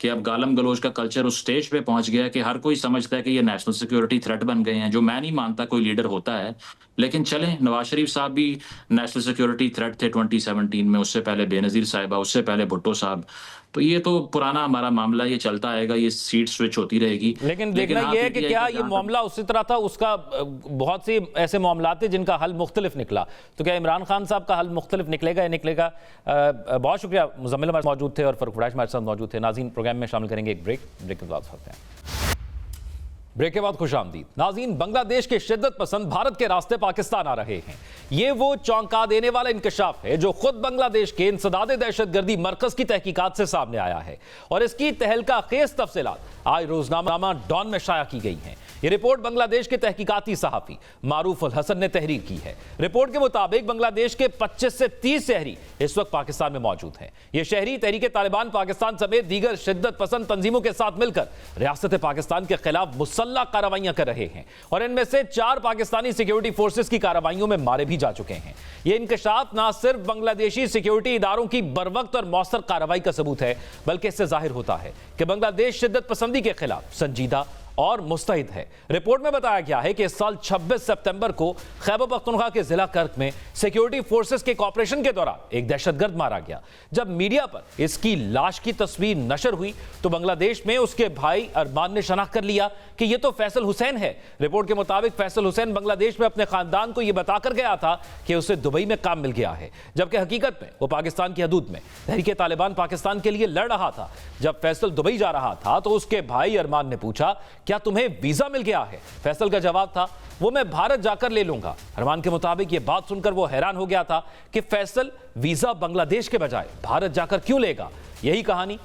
कि अब गालम गलोच का कल्चर उस स्टेज पे पहुंच गया है कि हर कोई समझता है कि ये नेशनल सिक्योरिटी थ्रेट बन गए हैं, जो मैं नहीं मानता कोई लीडर होता है। लेकिन चलें, नवाज शरीफ साहब भी नेशनल सिक्योरिटी थ्रेट थे 2017 में, उससे पहले बेनज़ीर साहिबा, उससे पहले भुट्टो साहब। तो ये तो पुराना हमारा मामला, ये चलता आएगा, ये सीट स्विच होती रहेगी। लेकिन देखना ये है कि क्या ये मामला उसी तरह था, उसका बहुत से ऐसे मामला थे जिनका हल मुख्तलिफ निकला, तो क्या इमरान खान साहब का हल मुख्तलिफ निकलेगा या निकलेगा? बहुत शुक्रिया, मुज़म्मिल हमारे मौजूद थे और फ़रूख फुरैश हमारे साथ मौजूद थे। नाज़रीन, प्रोग्राम में शामिल करेंगे एक ब्रेक के बाद होते हैं। ब्रेक के बाद खुश आमदीद नाज़रीन। बांग्लादेश के शिद्दत पसंद भारत के रास्ते पाकिस्तान आ रहे हैं। ये वो चौंका देने वाला इंकशाफ है जो खुद बांग्लादेश के इंसदादे दहशतगर्दी मरकज की तहकीकात से सामने आया है, और इसकी तहलका खेज तफसीलात आज रोजनामा डॉन में शाया की गई हैं। ये रिपोर्ट बांग्लादेश के तहकीकाती सहाफी मारूफ अल हसन ने तहरीर की है। रिपोर्ट के मुताबिक बांग्लादेश के 25 से 30 शहरी इस वक्त पाकिस्तान में मौजूद हैं। ये शहरी तहरीक तालिबान पाकिस्तान समेत दीगर शिद्दत पसंद तंजीमों के साथ मिलकर रियासत पाकिस्तान के खिलाफ मुसल्लह कार्रवाइयां कर रहे हैं और इनमें से 4 पाकिस्तानी सिक्योरिटी फोर्सेस की कार्रवाइयों में मारे भी जा चुके हैं। ये इंकशाफ न सिर्फ बांग्लादेशी सिक्योरिटी इदारों की बरवक्त और मौसर कार्रवाई का सबूत है, बल्कि इससे जाहिर होता है कि बांग्लादेश शिद्दत पसंदी के खिलाफ संजीदा और मुस्तैद है। रिपोर्ट में बताया गया है कि इस साल 26 सितंबर को खैबर पख्तूनख्वा के जिला कर्क में सिक्योरिटी फोर्सेस के ऑपरेशन के दौरान एक दहशतगर्द मारा गया। जब मीडिया पर इसकी लाश की तस्वीर नशर हुई तो बांग्लादेश में उसके भाई अरमान ने शनाख्त कर लिया कि यह तो फैसल हुसैन है। रिपोर्ट के मुताबिक फैसल हुसैन बांग्लादेश में अपने खानदान को यह बताकर गया था कि उसे दुबई में काम मिल गया है, जबकि हकीकत में वो पाकिस्तान की हदूद में तहरीक तालिबान पाकिस्तान के लिए लड़ रहा था। जब फैसल दुबई जा रहा था तो उसके भाई अरमान ने पूछा, क्या तुम्हें वीजा मिल गया है? फैसल का जवाब था, वो मैं भारत जाकर ले लूंगा। अरमान के मुताबिक यह बात सुनकर वो हैरान हो गया था कि फैसल वीजा बांग्लादेश के बजाय भारत जाकर क्यों लेगा। यही कहानी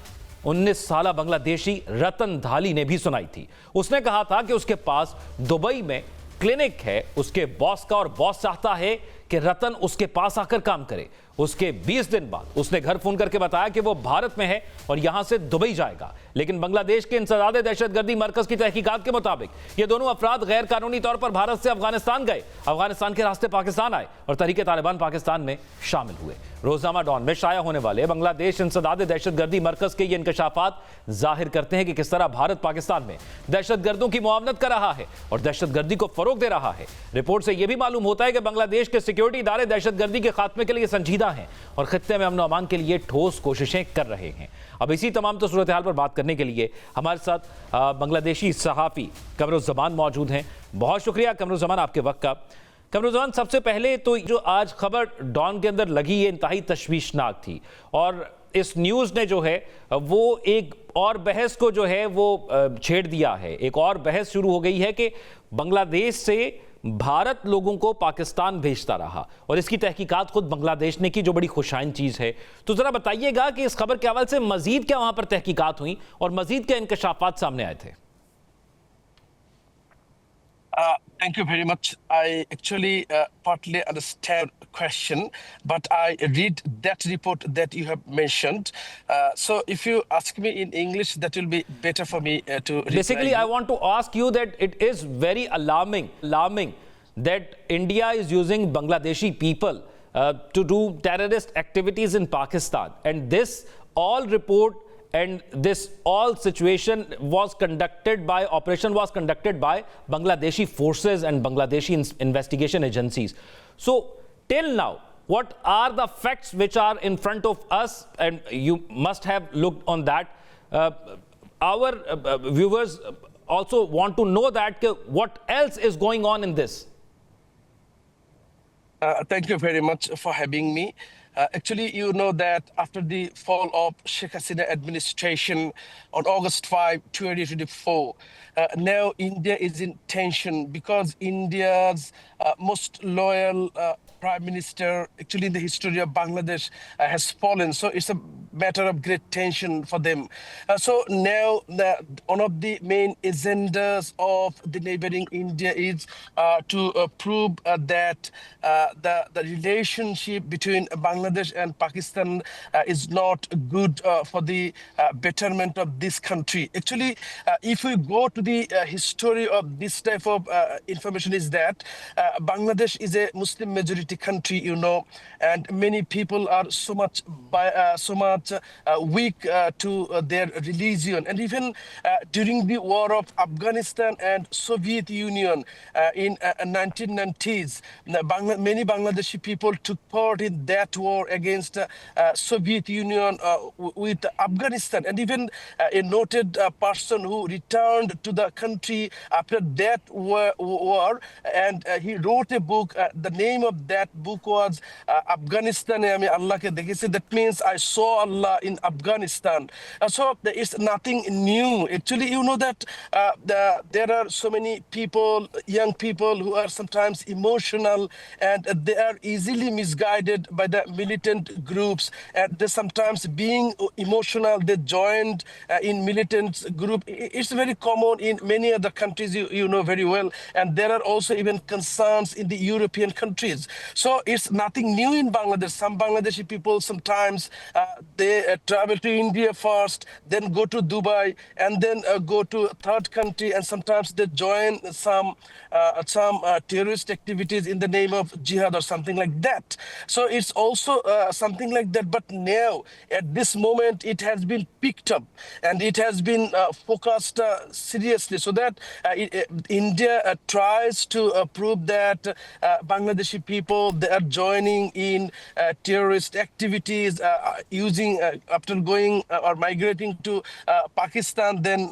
19 साला बांग्लादेशी रतन धाली ने भी सुनाई थी। उसने कहा था कि उसके पास दुबई में क्लिनिक है उसके बॉस का और बॉस चाहता है कि रतन उसके पास आकर काम करे। उसके 20 दिन बाद उसने घर फोन करके बताया कि वो भारत में है और यहां से दुबई जाएगा। लेकिन बांग्लादेश के इंसदादे दहशतगर्दी मरकज की तहकीकात के मुताबिक ये दोनों अफराद गैर कानूनी तौर पर भारत से अफगानिस्तान गए, अफगानिस्तान के रास्ते पाकिस्तान आए और तहरीक तालिबान पाकिस्तान में शामिल हुए। रोजनामा डॉन में शाया होने वाले बांग्लादेश इंसदादे दहशतगर्दी मरकज के ये इंकशाफात जाहिर करते हैं कि किस तरह भारत पाकिस्तान में दहशतगर्दों की मुआवनत कर रहा है और दहशतगर्दी को फरोग दे रहा है। रिपोर्ट से यह भी मालूम होता है कि बांग्लादेश के सिक्योरिटी इदारे दहशतगर्दी के खात्मे के लिए संजीदा हैं और खित्ते में अमन अमान के लिए ठोस कोशिशें कर रहे हैं। अब इसी तमाम तो सूरत हाल पर बात करने के लिए हमारे साथ बांग्लादेशी सहाफ़ी कमरुज़्ज़मान मौजूद हैं। बहुत शुक्रिया कमरुज़्ज़मान आपके वक्त का। कमरुज़्ज़मान, सबसे पहले तो जो आज खबर डॉन के अंदर लगी ये इंतहाई तशवीशनाक थी और इस न्यूज़ ने जो है वो एक और बहस को जो है वो छेड़ दिया है। एक और बहस शुरू हो गई है कि बांग्लादेश से भारत लोगों को पाकिस्तान भेजता रहा और इसकी तहकीकात खुद बांग्लादेश ने की, जो बड़ी खुशाइन चीज़ है। तो ज़रा बताइएगा कि इस खबर के हवाले से मज़ीद क्या वहाँ पर तहकीकात हुई और मज़ीद क्या इंकशाफात सामने आए थे? Thank you very much. I actually partly understand the question, but I read that report that you have mentioned. So if you ask me in English, that will be better for me to reply. Basically, I want to ask you that it is very alarming that India is using Bangladeshi people to do terrorist activities in Pakistan, and this all report and this all situation was conducted by Bangladeshi forces and Bangladeshi investigation agencies. So till now, what are the facts which are in front of us, and you must have looked on that. Our viewers also want to know that what else is going on in this. Thank you very much for having me. Actually, you know that after the fall of Sheikh Hasina administration on August 5, 2024, now India is in tension because India's most loyal Prime Minister, actually in the history of Bangladesh, has fallen. So it's a matter of great tension for them. So now one of the main agendas of the neighboring India is to prove that the relationship between Bangladesh and Pakistan is not good for the betterment of this country. Actually, if we go to the history of this type of information, is that Bangladesh is a Muslim majority country, you know, and many people are so much weak to their religion. And even during the war of Afghanistan and Soviet Union in 1990s, many Bangladeshi people took part in that war against Soviet Union with Afghanistan. And even a noted person who returned to the country after that war, and he wrote a book. The name of that that book was Afghanistan Ami Allah ke dekhi. That means I saw Allah in Afghanistan. So it's nothing new. Actually, you know that there are so many people, young people, who are sometimes emotional and they are easily misguided by the militant groups. And they sometimes being emotional, they joined in militant group. It's very common in many other countries, you know very well. And there are also even concerns in the European countries. So it's nothing new in Bangladesh. Some Bangladeshi people sometimes they travel to India first, then go to Dubai, and then go to third country, and sometimes they join some terrorist activities in the name of jihad or something like that. So it's also something like that. But now, at this moment, it has been picked up and it has been focused seriously, so that India tries to prove that Bangladeshi people, they are joining in terrorist activities, using after going or migrating to Pakistan, then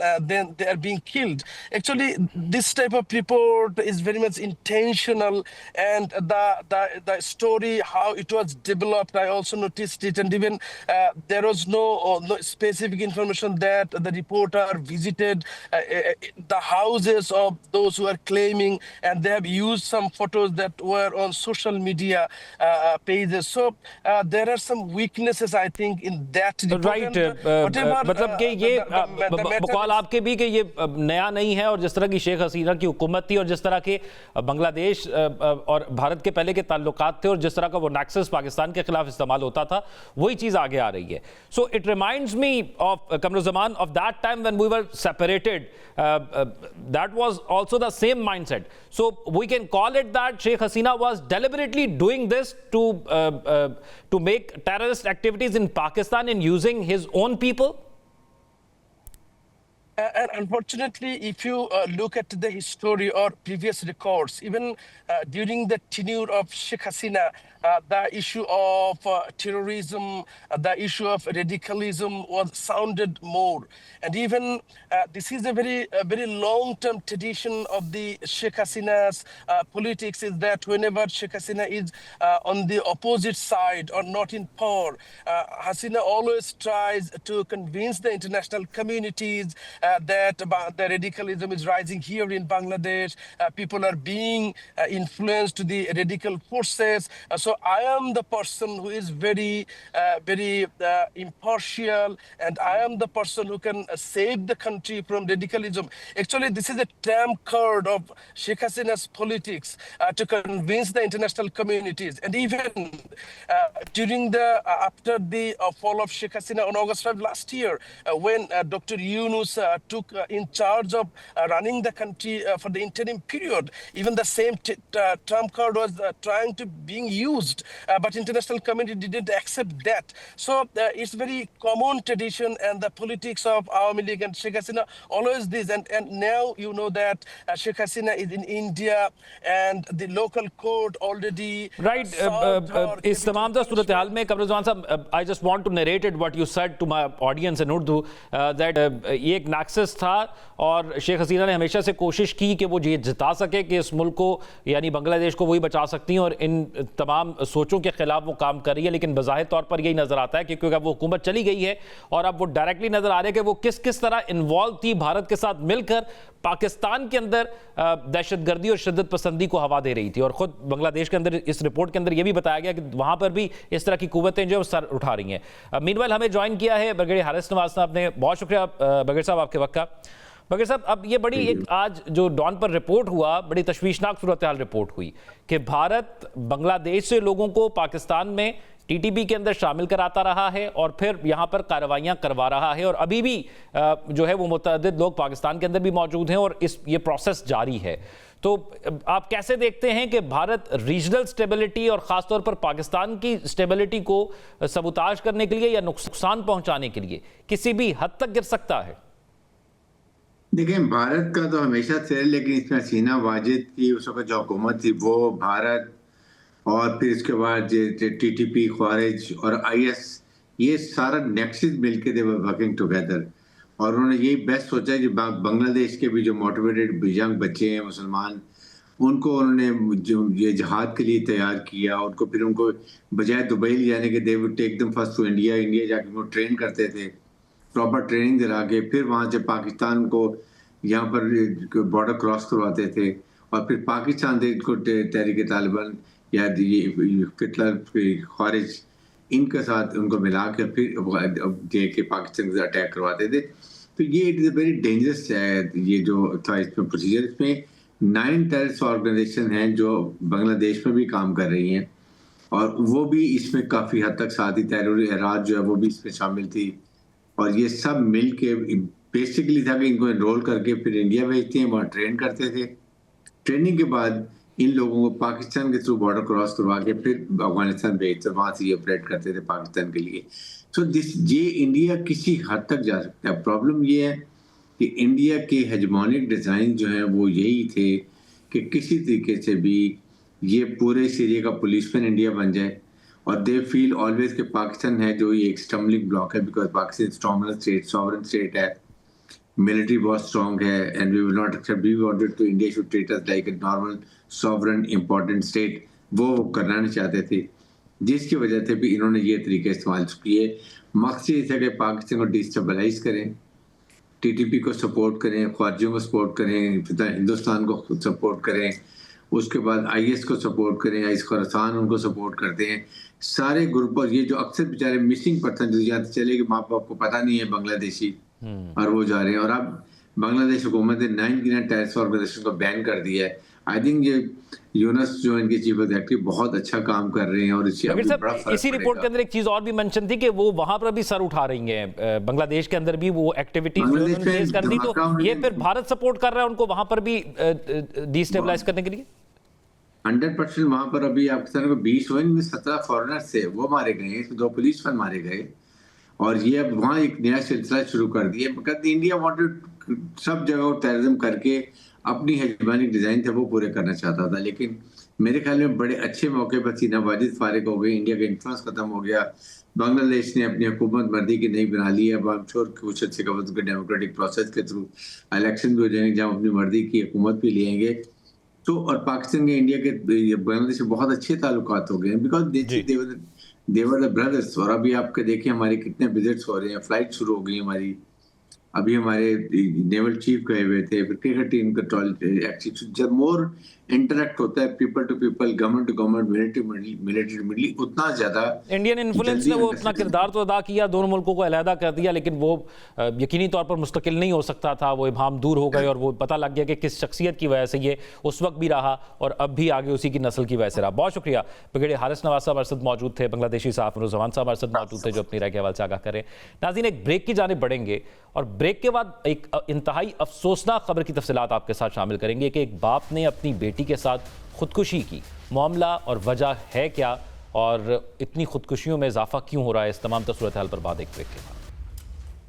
they are being killed. Actually, this type of report is very much intentional, and the story how it was developed, I also noticed it, and even there was no specific information that the reporter visited the houses of those who are claiming, and they have used some photos that were on social media pages. So there are some weaknesses, I think, in that report. Right मतलब कि ये बकौल आपके भी कि ये नया नहीं है, और जिस तरह की शेख हसीना की हुकूमत थी और जिस तरह के बांग्लादेश और भारत के पहले के ताल्लुकात थे और जिस तरह का वो नेक्सस पाकिस्तान के खिलाफ इस्तेमाल होता था, वही चीज़ आगे आ रही है. So it reminds me of Qamaruzzaman of that time when we were separated. That was also the same mindset. So we can call it that Sheikh Hasina was deliberately doing this to make terrorist activities in Pakistan and using his own people. And unfortunately, if you look at the history or previous records, even during the tenure of Sheikh Hasina, the issue of terrorism, the issue of radicalism was sounded more. And even this is a very long-term tradition of the Sheikh Hasina's politics, is that whenever Sheikh Hasina is on the opposite side or not in power, Hasina always tries to convince the international communities that the radicalism is rising here in Bangladesh. People are being influenced to the radical forces. So I am the person who is very impartial, and I am the person who can save the country from radicalism. Actually, this is a trump card of Sheikh Hasina's politics to convince the international communities. And even during after the fall of Sheikh Hasina on August 5 last year, when Dr. Yunus took in charge of running the country for the interim period, even the same trump card was trying to being used, but international community didn't accept that. So it's very common tradition and the politics of Awami League and Sheikh Hasina always this. And now you know that Sheikh Hasina is in India and the local court already right. इस तमाम दा सूरत हाल में कमरुज़्ज़मान साहब, I just want to narrate it what you said to my audience in Urdu that ये एक नक्सस था और शेख हसीना ने हमेशा से कोशिश की कि वो ये जिता सके कि इस मुल्क को यानी बांग्लादेश को वही बचा सकती हैं, और इन तमाम सोचों के खिलाफ वो काम कर रही है. लेकिन बज़ाहिर तौर पर यही नज़र आता है कि क्योंकि अब वो हुकूमत चली गई है और अब वो डायरेक्टली नज़र आ रहा है कि वो किस किस तरह इन्वॉल्व थी भारत के साथ मिलकर पाकिस्तान के अंदर दहशतगर्दी और शिद्दत पसंदी को हवा दे रही थी. और ख़ुद बांग्लादेश के अंदर इस रिपोर्ट के अंदर ये भी बताया गया कि वहाँ पर भी इस तरह की कुव्वतें जो सर उठा रही हैं. मीनवाइल हमें ज्वाइन किया है ब्रिगेडियर हारिस नवाज साहब ने. बहुत शुक्रिया ब्रिगेडियर साहब आपके वक्त का. ब्रिगेडियर साहब, अब ये बड़ी एक आज जो डॉन पर रिपोर्ट हुआ, बड़ी तशवीशनाक सूरत हाल रिपोर्ट हुई कि भारत बांग्लादेश से लोगों को पाकिस्तान में टीटीपी के अंदर शामिल कराता रहा है और फिर यहाँ पर कार्रवाइयाँ करवा रहा है, और अभी भी जो है वो मुतअद्दिद लोग पाकिस्तान के अंदर भी मौजूद हैं और ये प्रोसेस जारी है. तो आप कैसे देखते हैं कि भारत रीजनल स्टेबिलिटी और ख़ासतौर पर पाकिस्तान की स्टेबिलिटी को सबूताज करने के लिए या नुकसान पहुँचाने के लिए किसी भी हद तक गिर सकता है? देखें, भारत का तो हमेशा से, लेकिन इसमें हसीना वाजिद की उस वक्त जो हुकूमत थी वो भारत और फिर इसके बाद टीटीपी, ख्वारिज और आईएस, ये सारा नेक्सस मिलके दे वर वर्किंग टुगेदर. और उन्होंने यही बेस्ट सोचा कि बांग्लादेश के भी जो मोटिवेटेड यंग बच्चे हैं मुसलमान, उनको उन्होंने जो ये जहाद के लिए तैयार किया, उनको फिर उनको बजाय दुबई ले जाने के they would take them first to India जाके उनको ट्रेन करते थे, प्रॉपर ट्रेनिंग दिला के फिर वहाँ से पाकिस्तान को यहाँ पर बॉर्डर क्रॉस करवाते थे और फिर पाकिस्तान से इनको तहरीक तालिबान या ये फितलर ख्वारिज इनके साथ उनको मिला के फिर दे के पाकिस्तान से अटैक करवाते थे। तो ये it is a very dangerous ये जो था इसमें प्रोसीजर। इसमें 9 टेररिस्ट ऑर्गेनाइजेशन हैं जो बांग्लादेश में भी काम कर रही हैं और वो भी इसमें काफ़ी हद तक साथ ही तहरीर इराद जो है वो भी इसमें शामिल थी और ये सब मिल के बेसिकली था कि इनको एनरोल करके फिर इंडिया भेजते हैं, वहाँ ट्रेन करते थे। ट्रेनिंग के बाद इन लोगों को पाकिस्तान के थ्रू बॉर्डर क्रॉस करवा के फिर अफगानिस्तान भेजते, वहाँ से ये ऑपरेट करते थे पाकिस्तान के लिए। सो ये इंडिया किसी हद तक जा सकता है। प्रॉब्लम ये है कि इंडिया के हेजमोनिक डिज़ाइन जो हैं वो यही थे कि किसी तरीके से भी ये पूरे सीरिया का पुलिसमैन इंडिया बन जाए और दे फील ऑलवेज कि पाकिस्तान है जो ये एक स्टम्बलिंग ब्लॉक है because Pakistan strong state, sovereign state है, मिलिट्री बहुत स्ट्रॉन्ग है and we will not accept, we wanted to India should treat us like a normal sovereign important state. वो करना नहीं चाहते थे जिसकी वजह से भी इन्होंने ये तरीके इस्तेमाल किए। मकसद ये था कि पाकिस्तान को डिस्टेबलाइज करें, टीटीपी को सपोर्ट करें, ख्वारिजियों को सपोर्ट करें, हिंदुस्तान को खुद सपोर्ट करें, उसके बाद आईएस को सपोर्ट करें, आईएस खुरासान उनको सपोर्ट करते हैं सारे ग्रुप। और ये जो अक्सर बेचारे मिसिंग पर्सन जो यहाँ चले कि माँ बाप को पता नहीं है बांग्लादेशी और वो जा रहे हैं। और अब बांग्लादेश हुकूमत ने 9 टेररिस्ट ऑर्गेनाइजेशन को बैन कर दिया है। आई थिंक ये यूनस जो इनके चीफ एग्जीक्यूटिव बहुत अच्छा काम कर रहे हैं और इसी रिपोर्ट के अंदर एक चीज और भी मेंशन थी कि वो वहां पर भी सर उठा रही हैं, बांग्लादेश के अंदर भी वो एक्टिविटीज फेस कर दी। तो ये फिर भारत सपोर्ट कर रहा है उनको वहां पर भी डिस्टेबलाइज करने के लिए 100%। वहां पर अभी आपके सामने 20 में 17 फॉरेनर्स थे वो मारे गए, 2 पुलिसमैन मारे गए और ये अब वहाँ एक नया सिलसिला शुरू कर दिया। बिकॉज इंडिया वांटेड सब जगह टेररिज्म करके अपनी हेजमोनिक डिजाइन थे वो पूरे करना चाहता था, लेकिन मेरे ख्याल में बड़े अच्छे मौके पर सीना वाजिद फारिग हो गई, इंडिया का इन्फ्लुएंस खत्म हो गया, बांग्लादेश ने अपनी हुकूमत मर्दी की नहीं बना ली। अब आई एम श्योर कुछ अच्छे के डेमोक्रेटिक प्रोसेस के थ्रू इलेक्शन भी हो जाएंगे जहाँ अपनी मर्दी की हुकूमत भी लेंगे। तो और पाकिस्तान के इंडिया के बांग्लादेश से बहुत अच्छे ताल्लुकात हो गए बिकॉज देवर द ब्रदर्स। और अभी आपके देखिए हमारे कितने विजिट्स हो रहे हैं, फ्लाइट शुरू हो गई हमारी, अभी हमारे नेवल चीफ गए हुए थे, फिर क्रिकेट टीम का एक्चुअली जब मोर इंटरेक्ट होता है people to people, government to government, military मिली, उतना ज्यादा इंडियन इन्फ्लुएंस ने वो अपना किरदार तो अदा किया, दोनों मुल्कों को अलहदा कर दिया, लेकिन वो यकीनी तौर पर मुस्तकिल नहीं हो सकता था। वो इबाहम दूर हो गए और वो पता लग गया कि किस शख्सियत की वजह से ये उस वक्त भी रहा और अब भी आगे उसी की नस्ल की वजह से रहा। बहुत शुक्रिया। ब्रिगेडियर हारिस नवाज साहब अरसद मौजूद थे, बांग्लादेशी साहब नुरजवान साहब अरसद मौजूद थे जो अपनी राय के हवाले से आगाह करें। नाज़रीन, एक ब्रेक की जानिब बढ़ेंगे और ब्रेक के बाद एक इंतहाई अफसोसनाक खबर की तफसीलात आपके साथ शामिल करेंगे कि एक बाप ने अपनी बेटी के साथ खुदकुशी की। मामला और वजह है क्या और इतनी खुदकुशियों में इजाफा क्यों हो रहा है, इस तमाम सूरत हाल पर बाद एक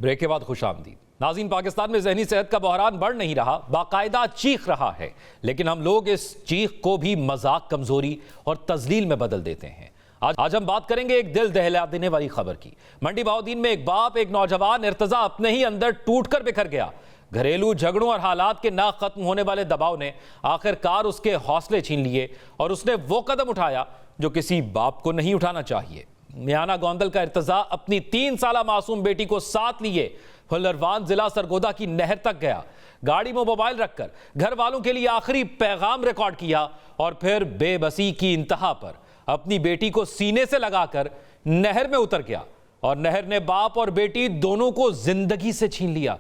ब्रेक के बाद खुशामदीद। नाज़रीन, पाकिस्तान में ज़हनी सेहत का बहरान बढ़ नहीं रहा, बाकायदा चीख रहा है, लेकिन हम लोग इस चीख को भी मजाक, कमजोरी और तजलील में बदल देते हैं। आज हम बात करेंगे एक दिल दहला देने वाली खबर की। मंडी बहाउद्दीन में एक बाप, एक नौजवान इर्तजा अपने ही अंदर टूटकर बिखर गया। घरेलू झगड़ों और हालात के ना खत्म होने वाले दबाव ने आखिरकार उसके हौसले छीन लिए और उसने वो कदम उठाया जो किसी बाप को नहीं उठाना चाहिए। मियाना गोंदल का इर्तजा अपनी 3 साला मासूम बेटी को साथ लिए फुलरवान जिला सरगोदा की नहर तक गया। गाड़ी में मोबाइल रखकर घर वालों के लिए आखिरी पैगाम रिकॉर्ड किया और फिर बेबसी की इंतहा पर अपनी बेटी को सीने से लगाकर नहर में उतर गया और नहर ने बाप और बेटी दोनों को जिंदगी से छीन लिया।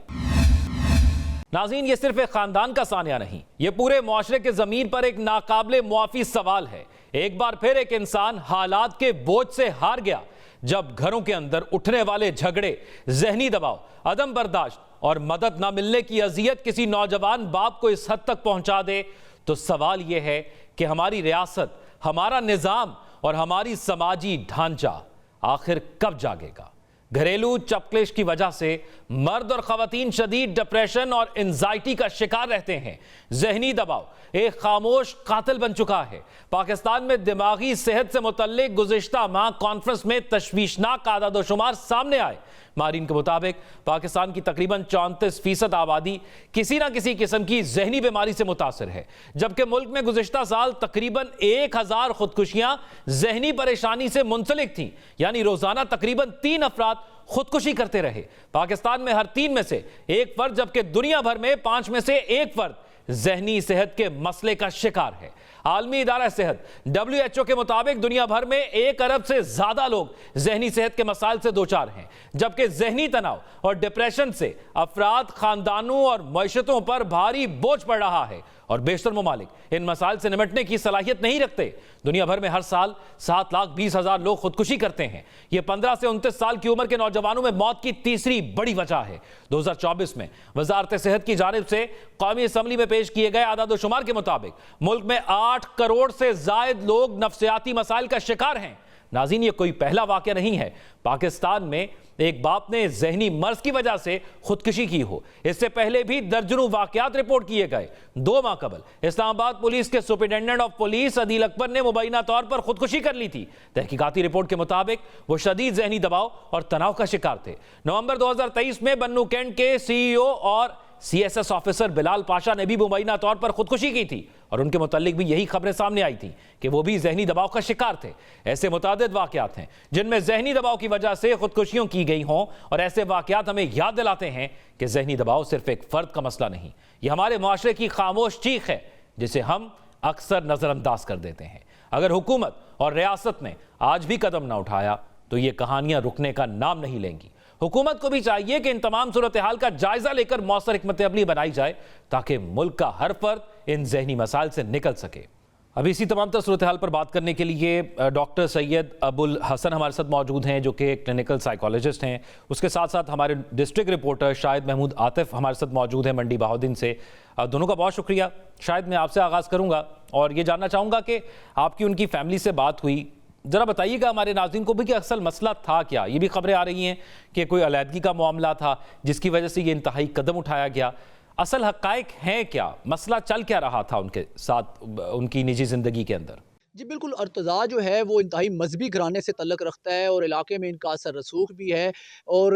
नाज़रीन, ये सिर्फ एक खानदान का सानिया नहीं, ये पूरे मुआशरे के जमीन पर एक नाकाबिले मुआफी सवाल है। एक बार फिर एक इंसान हालात के बोझ से हार गया जब घरों के अंदर उठने वाले झगड़े, जहनी दबाव, अदम बर्दाश्त और मदद ना मिलने की अजियत किसी नौजवान बाप को इस हद तक पहुंचा दे तो सवाल यह है कि हमारी रियासत, हमारा निजाम और हमारी समाजी ढांचा आखिर कब जागेगा। घरेलू चपक्लिश की वजह से मर्द और खवातीन शदीद डिप्रेशन और एंजाइटी का शिकार रहते हैं। जहनी दबाव एक खामोश कातिल बन चुका है। पाकिस्तान में दिमागी सेहत से मुतल्लिक गुज़िश्ता माह कॉन्फ्रेंस में तशवीशनाक आदाद-ओ-शुमार सामने आए। माहिरीन के मुताबिक पाकिस्तान की तकरीबन 34% आबादी किसी ना किसी किस्म की जहनी बीमारी से मुतासर है, जबकि मुल्क में गुज़िश्ता साल तकरीबन 1000 खुदकुशियां जहनी परेशानी से मुंसलिक थीं, यानी रोजाना तकरीबन 3 अफराद खुदकुशी करते रहे। पाकिस्तान में हर 3 में से एक फर्द, जबकि दुनिया भर में 5 में से एक फर्द जहनी सेहत के मसले का शिकार है। आलमी इदारा सेहत WHO के मुताबिक दुनिया भर में 1 अरब से ज्यादा लोग जहनी सेहत के मसाइल से दोचार हैं, जबकि जहनी तनाव और डिप्रेशन से अफराद, खानदानों और मईशतों पर भारी बोझ पड़ रहा है और बेशतर ममालिक इन मसाइल से निपटने की सलाहियत नहीं रखते। दुनिया भर में हर साल 7,20,000 लोग खुदकुशी करते हैं। यह 15 से 29 साल की उम्र के नौजवानों में मौत की तीसरी बड़ी वजह है। 2024 में वजारत सेहत की जानिब से कौमी असम्बली में पेश किए गए आदाद-ओ-शुमार के मुताबिक मुल्क में 8 करोड़ से जायद लोग नफ्सियाती मसाइल का शिकार हैं। नाज़रीन, ये कोई पहला वाक़या नहीं है पाकिस्तान में एक बाप ने जहनी मर्ज की वजह से खुदकुशी की हो। इससे पहले भी दर्जनों वाक़यात रिपोर्ट किए गए। 2 माह कबल इस्लामाबाद पुलिस के superintendent of police Adeel Akbar ने मुबैना तौर पर खुदकुशी कर ली थी। तहकीकाती रिपोर्ट के मुताबिक वो शदीद जहनी दबाव और तनाव का शिकार थे। नवंबर 2023 में बन्नू कैंट के CEO और CSS ऑफिसर बिलाल पाशा ने भी मुबैना तौर पर खुदकुशी की थी और उनके मुतालिक भी यही खबरें सामने आई थी कि वो भी जहनी दबाव का शिकार थे। ऐसे मुतादिद वाक़यात हैं जिनमें जहनी दबाव की वजह से खुदकुशियों की गई हों, और ऐसे वाक़यात हमें याद दिलाते हैं कि जहनी दबाव सिर्फ एक फर्द का मसला नहीं, यह हमारे मुआशरे की खामोश चीख है जिसे हम अक्सर नज़रअंदाज कर देते हैं। अगर हुकूमत और रियासत ने आज भी कदम ना उठाया तो ये कहानियां रुकने का नाम नहीं लेंगी। हुकूमत को भी चाहिए कि इन तमाम सूरत हाल का जायजा लेकर मौसर हिकमत अमली बनाई जाए ताकि मुल्क का हर फर्द इन जहनी मसाइल से निकल सके। अभी इसी तमाम तर सूरत हाल पर बात करने के लिए डॉक्टर सैयद अबुल हसन हमारे साथ मौजूद हैं, जो कि क्लिनिकल साइकोलॉजिस्ट हैं। उसके साथ साथ हमारे डिस्ट्रिक्ट रिपोर्टर शाहिद महमूद आतिफ हमारे साथ मौजूद हैं मंडी बहाउद्दीन से। दोनों का बहुत शुक्रिया। शायद मैं आपसे आगाज़ करूँगा और ये जानना चाहूँगा कि आपकी उनकी फैमिली से बात हुई, ज़रा बताइएगा हमारे नाज़रीन को भी कि असल मसला था क्या। ये भी खबरें आ रही हैं कि कोई अलहदगी का मामला था जिसकी वजह से ये इंतहाई कदम उठाया गया। असल हक़ाइक़ हैं क्या, मसला चल क्या रहा था उनके साथ उनकी निजी ज़िंदगी के अंदर? जी बिल्कुल, अर्तज़ा जो है वो इंतहाई मजहबी घराने से तल्लक रखता है और इलाके में इनका असर रसूख भी है और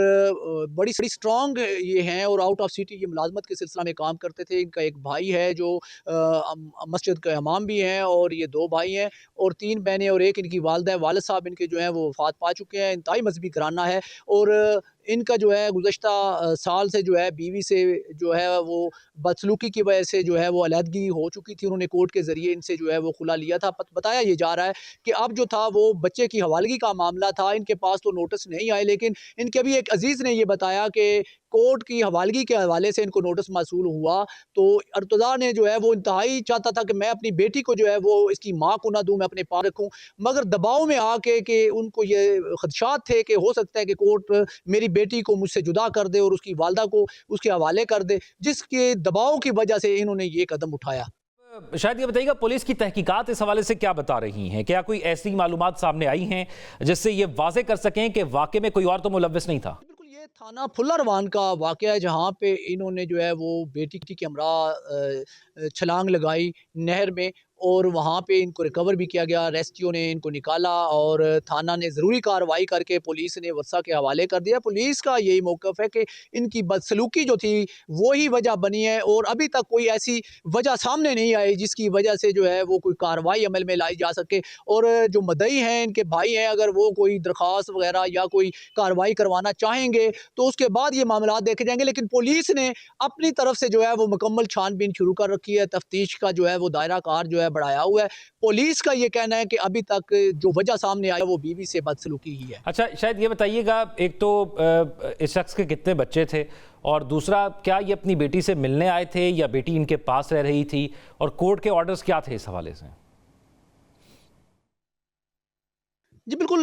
बड़ी स्ट्रॉन्ग ये हैं और आउट ऑफ सिटी ये मुलाजमत के सिलसिला में काम करते थे। इनका एक भाई है जो मस्जिद का इमाम भी हैं और ये 2 भाई हैं और 3 बहनें और एक इनकी वालदा है। वालिद साहब इनके जो हैं वो वफ़ात पा चुके हैं। इंतहाई मजहबी घराना है और इनका जो है गुज़श्ता साल से जो है बीवी से जो है वो बदसलूकी की वजह से जो है वो अलहदगी हो चुकी थी। उन्होंने कोर्ट के ज़रिए इनसे जो है वो खुला लिया था। बताया ये जा रहा है कि अब जो था वो बच्चे की हवालगी का मामला था। इनके पास तो नोटिस नहीं आए, लेकिन इनके अभी एक अजीज़ ने ये बताया कि कोर्ट की हवालगी के हवाले से इनको नोटिस मौसूल हुआ। तो अर्तज़ा ने जो है वो इंतहाई चाहता था कि मैं अपनी बेटी को जो है वो इसकी माँ को ना दूँ, मैं अपने पास रखूँ, मगर दबाव में आके कि उनको ये खदशात थे कि हो सकता है कि कोर्ट मेरी बेटी को मुझसे जुदा कर दे और उसकी वालदा को उसके हवाले कर दे, जिसके दबाव की वजह से इन्होंने ये कदम उठाया। शायद ये बताइएगा पुलिस की तहकीकात इस हवाले से क्या बता रही हैं? क्या कोई ऐसी मालूमात सामने आई हैं जिससे ये वाज़े कर सकें कि वाक़े में कोई और तो मुलव्विस नहीं था? ये थाना फुल्लरवान का वाक़या है जहाँ पे इन्होंने जो है वो बेटी के हमरा छलांग लगाई नहर में और वहाँ पे इनको रिकवर भी किया गया। रेस्क्यू ने इनको निकाला और थाना ने ज़रूरी कार्रवाई करके पुलिस ने वर्षा के हवाले कर दिया। पुलिस का यही मौक़िफ़ है कि इनकी बदसलूकी जो थी वही वजह बनी है और अभी तक कोई ऐसी वजह सामने नहीं आई जिसकी वजह से जो है वो कोई कार्रवाई अमल में लाई जा सके। और जो मदई हैं, इनके भाई हैं, अगर वो कोई दरख्वास्त वगैरह या कोई कार्रवाई करवाना चाहेंगे तो उसके बाद ये मामला देखे जाएंगे। लेकिन पुलिस ने अपनी तरफ से जो है वो मुकम्मल छानबीन शुरू कर रखी है। तफ्तीश का जो है वो दायरा कार जो है बढ़ाया हुआ है। पुलिस का ये कहना है कि अभी तक जो वजह सामने आई वो बीवी से बदसलूकी ही है। अच्छा, शायद ये बताइएगा, एक तो इस शख्स के कितने बच्चे थे और दूसरा क्या ये अपनी बेटी से मिलने आए थे या बेटी इनके पास रह रही थी, और कोर्ट के ऑर्डर्स क्या थे इस हवाले से? जी बिल्कुल,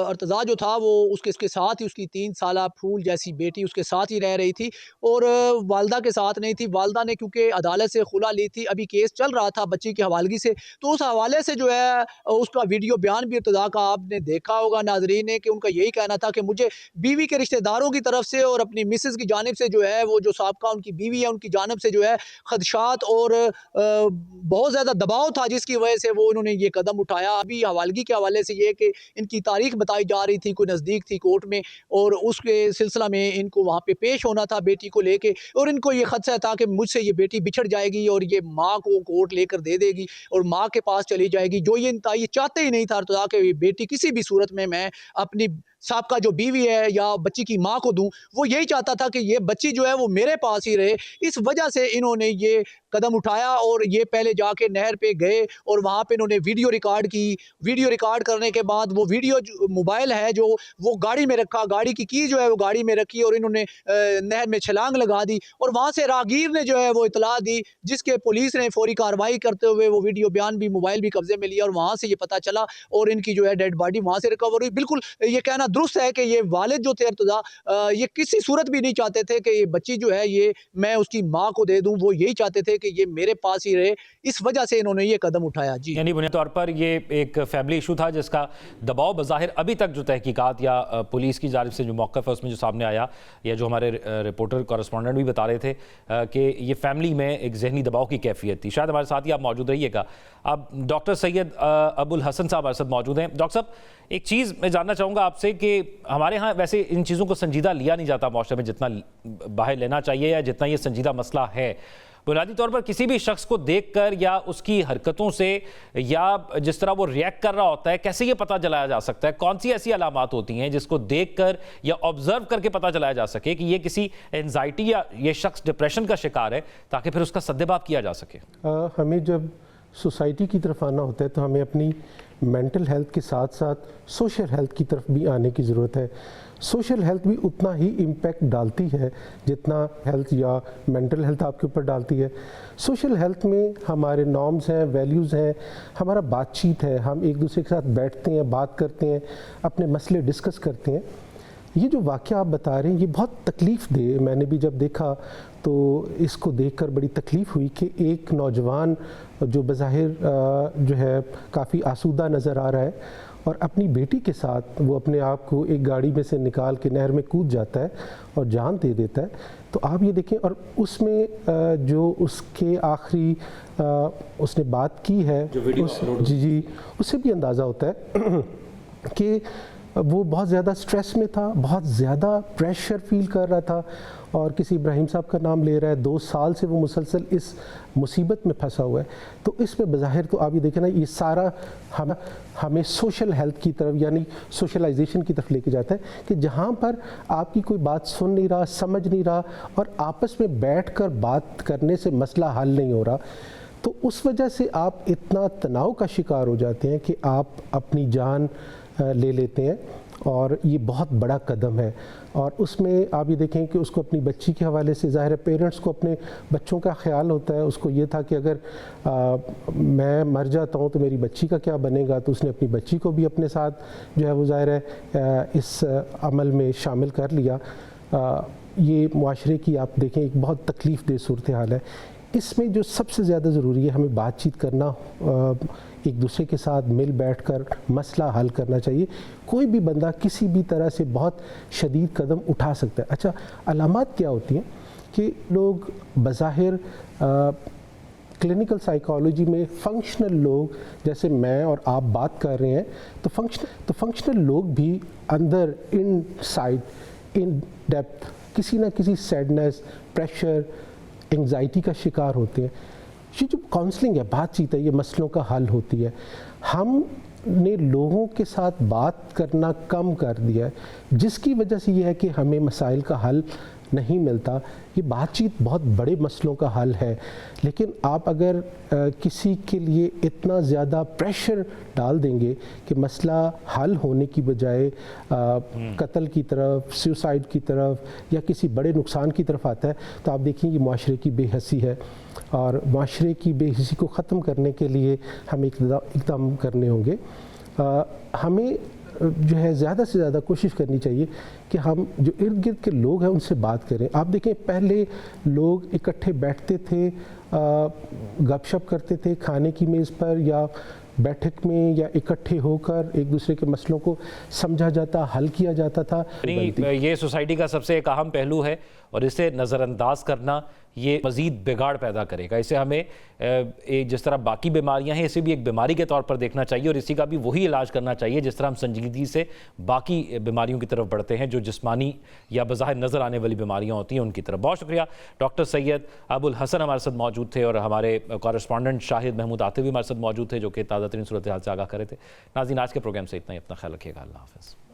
अर्तज़ा जो था वो उसके साथ ही उसकी 3 साला फूल जैसी बेटी उसके साथ ही रह रही थी और वालदा के साथ नहीं थी। वालदा ने क्योंकि अदालत से खुला ली थी, अभी केस चल रहा था बच्ची की हवालगी से, तो उस हवाले से जो है उसका वीडियो बयान भी अर्तज़ा का आपने देखा होगा नाज़रीन ने, कि उनका यही कहना था कि मुझे बीवी के रिश्तेदारों की तरफ से और अपनी मिसेज़ की जानिब से जो है, वो जो साबका उनकी बीवी है उनकी जानिब से जो है खदशात और बहुत ज़्यादा दबाव था, जिसकी वजह से वो उन्होंने ये कदम उठाया। अभी हवालगी के हवाले से ये कि इनकी तारीख बताई जा रही थी, कोई नज़दीक थी कोर्ट में, और उसके सिलसिला में इनको वहाँ पे पेश होना था बेटी को लेके, और इनको ये खदशा था कि मुझसे ये बेटी बिछड़ जाएगी और ये माँ को कोर्ट लेकर दे देगी और माँ के पास चली जाएगी। जो ये चाहते ही नहीं था अर्तज़ा कि ये बेटी किसी भी सूरत में मैं अपनी साबका जो बीवी है या बच्ची की माँ को दूं, वो यही चाहता था कि ये बच्ची जो है वो मेरे पास ही रहे। इस वजह से इन्होंने ये कदम उठाया और ये पहले जाके नहर पे गए और वहाँ पे इन्होंने वीडियो रिकॉर्ड की। वीडियो रिकॉर्ड करने के बाद वो वीडियो मोबाइल है जो वो गाड़ी में रखा, गाड़ी की जो है वो गाड़ी में रखी और इन्होंने नहर में छलांग लगा दी और वहाँ से राहगीर ने जो है वो इतला दी, जिसके पुलिस ने फौरी कार्रवाई करते हुए वो वीडियो बयान भी, मोबाइल भी कब्जे में लिया और वहाँ से ये पता चला और इनकी जो है डेड बॉडी वहाँ से रिकवर हुई। बिल्कुल ये कहना दुरुस्त है कि ये वालिद जो थे अर्तज़ा, ये किसी सूरत भी नहीं चाहते थे कि ये बच्ची जो है ये मैं उसकी माँ को दे दूं, वो यही चाहते थे कि ये मेरे पास ही रहे। इस वजह से इन्होंने ये कदम उठाया। जी, यानी बुनियादी तौर पर ये एक फैमिली इशू था जिसका दबाव बज़ाहिर अभी तक जो तहकीकात या पुलिस की जानिब से जो मौक़िफ़ है उसमें जो सामने आया, या जो हमारे रिपोर्टर कॉरेस्पॉन्डेंट भी बता रहे थे कि ये फैमिली में एक ज़हनी दबाव की कैफियत थी। शायद हमारे साथ ही आप मौजूद रहिएगा। अब डॉक्टर सैयद अबुल हसन साहब हमारे साथ मौजूद हैं। डॉक्टर साहब, एक चीज़ मैं जानना चाहूँगा आपसे कि हमारे यहाँ वैसे इन चीज़ों को संजीदा लिया नहीं जाता माशरे में जितना बाहर लेना चाहिए या जितना ये संजीदा मसला है। बुनियादी तौर पर किसी भी शख्स को देखकर या उसकी हरकतों से या जिस तरह वो रिएक्ट कर रहा होता है, कैसे ये पता चलाया जा सकता है, कौन सी ऐसी अलामात होती हैं जिसको देखकर या ऑब्जर्व करके पता चलाया जा सके कि ये किसी एंजाइटी या ये शख्स डिप्रेशन का शिकार है, ताकि फिर उसका सद्देबाब किया जा सके? हमें जब सोसाइटी की तरफ आना होता है तो हमें अपनी मेंटल हेल्थ के साथ साथ सोशल हेल्थ की तरफ भी आने की ज़रूरत है। सोशल हेल्थ भी उतना ही इम्पैक्ट डालती है जितना हेल्थ या मेंटल हेल्थ आपके ऊपर डालती है। सोशल हेल्थ में हमारे नॉर्म्स हैं, वैल्यूज़ हैं, हमारा बातचीत है, हम एक दूसरे के साथ बैठते हैं, बात करते हैं, अपने मसले डिस्कस करते हैं। ये जो वाक़या आप बता रहे हैं ये बहुत तकलीफ़ दे, मैंने भी जब देखा तो इसको देखकर बड़ी तकलीफ़ हुई कि एक नौजवान जो बज़ाहिर जो है काफ़ी आसूदा नज़र आ रहा है और अपनी बेटी के साथ वो अपने आप को एक गाड़ी में से निकाल के नहर में कूद जाता है और जान दे देता है। तो आप ये देखें, और उसमें जो उसके आखिरी उसने बात की है जी उससे भी अंदाज़ा होता है कि वो बहुत ज़्यादा स्ट्रेस में था, बहुत ज़्यादा प्रेशर फील कर रहा था और किसी इब्राहिम साहब का नाम ले रहा है। 2 साल से वो मुसलसल इस मुसीबत में फंसा हुआ है। तो इसमें बज़ाहिर तो आप ये देखें ना, ये सारा हमें सोशल हेल्थ की तरफ यानी सोशलाइजेशन की तरफ लेके जाता है कि जहाँ पर आपकी कोई बात सुन नहीं रहा, समझ नहीं रहा और आपस में बैठकर बात करने से मसला हल नहीं हो रहा, तो उस वजह से आप इतना तनाव का शिकार हो जाते हैं कि आप अपनी जान ले लेते हैं और ये बहुत बड़ा कदम है। और उसमें आप ये देखें कि उसको अपनी बच्ची के हवाले से ज़ाहिर है पेरेंट्स को अपने बच्चों का ख्याल होता है। उसको ये था कि अगर मैं मर जाता हूँ तो मेरी बच्ची का क्या बनेगा, तो उसने अपनी बच्ची को भी अपने साथ जो है वो ज़ाहिर है इस अमल में शामिल कर लिया। ये मुआशरे की आप देखें एक बहुत तकलीफ़ दे सूरत हाल है। इसमें जो सबसे ज़्यादा ज़रूरी है हमें बातचीत करना, एक दूसरे के साथ मिल बैठकर मसला हल करना चाहिए। कोई भी बंदा किसी भी तरह से बहुत शदीद कदम उठा सकता है। अच्छा, अलामात क्या होती हैं कि लोग बज़ाहिर क्लिनिकल साइकोलॉजी में फंक्शनल लोग, जैसे मैं और आप बात कर रहे हैं, तो फंक्शनल लोग भी अंदर इन साइड इन डेप्थ किसी ना किसी सैडनेस, प्रेशर, एंग्जाइटी का शिकार होते हैं। ये जो काउंसलिंग है, बातचीत है, ये मसलों का हल होती है। हमने लोगों के साथ बात करना कम कर दिया है, जिसकी वजह से ये है कि हमें मसाइल का हल नहीं मिलता। ये बातचीत बहुत बड़े मसलों का हल है, लेकिन आप अगर किसी के लिए इतना ज़्यादा प्रेशर डाल देंगे कि मसला हल होने की बजाय कत्ल की तरफ, सुसाइड की तरफ या किसी बड़े नुकसान की तरफ आता है, तो आप देखेंगे माशरे की बेहसी है। और माशरे की बेहसी को ख़त्म करने के लिए हमें इक़दाम करने होंगे। हमें जो है ज़्यादा से ज़्यादा कोशिश करनी चाहिए कि हम जो इर्द गिर्द के लोग हैं उनसे बात करें। आप देखें पहले लोग इकट्ठे बैठते थे, गपशप करते थे खाने की मेज़ पर या बैठक में, या इकट्ठे होकर एक दूसरे के मसलों को समझा जाता, हल किया जाता था। ये सोसाइटी का सबसे एक अहम पहलू है और इसे नज़रअंदाज करना ये मज़ीद बिगाड़ पैदा करेगा। इसे हमें जिस तरह बाकी बीमारियां हैं इसे भी एक बीमारी के तौर पर देखना चाहिए और इसी का भी वही इलाज करना चाहिए जिस तरह हम संजीदगी से बाकी बीमारियों की तरफ बढ़ते हैं जो जिस्मानी या बज़ाहिर नज़र आने वाली बीमारियां होती हैं उनकी तरफ। बहुत शुक्रिया डॉक्टर सैयद अबुल हसन हमारे साथ मौजूद थे और हमारे कॉरेस्पॉन्डेंट शाहिद महमूद आतिफ भी हमारे साथ मौजूद थे जो कि ताज़ा तरीन सूरत हाल से आगाह करे थे। नाज़रीन, आज के प्रोग्राम से इतना ही। अपना ख्याल रखिएगा। अल्लाह हाफ़िज़।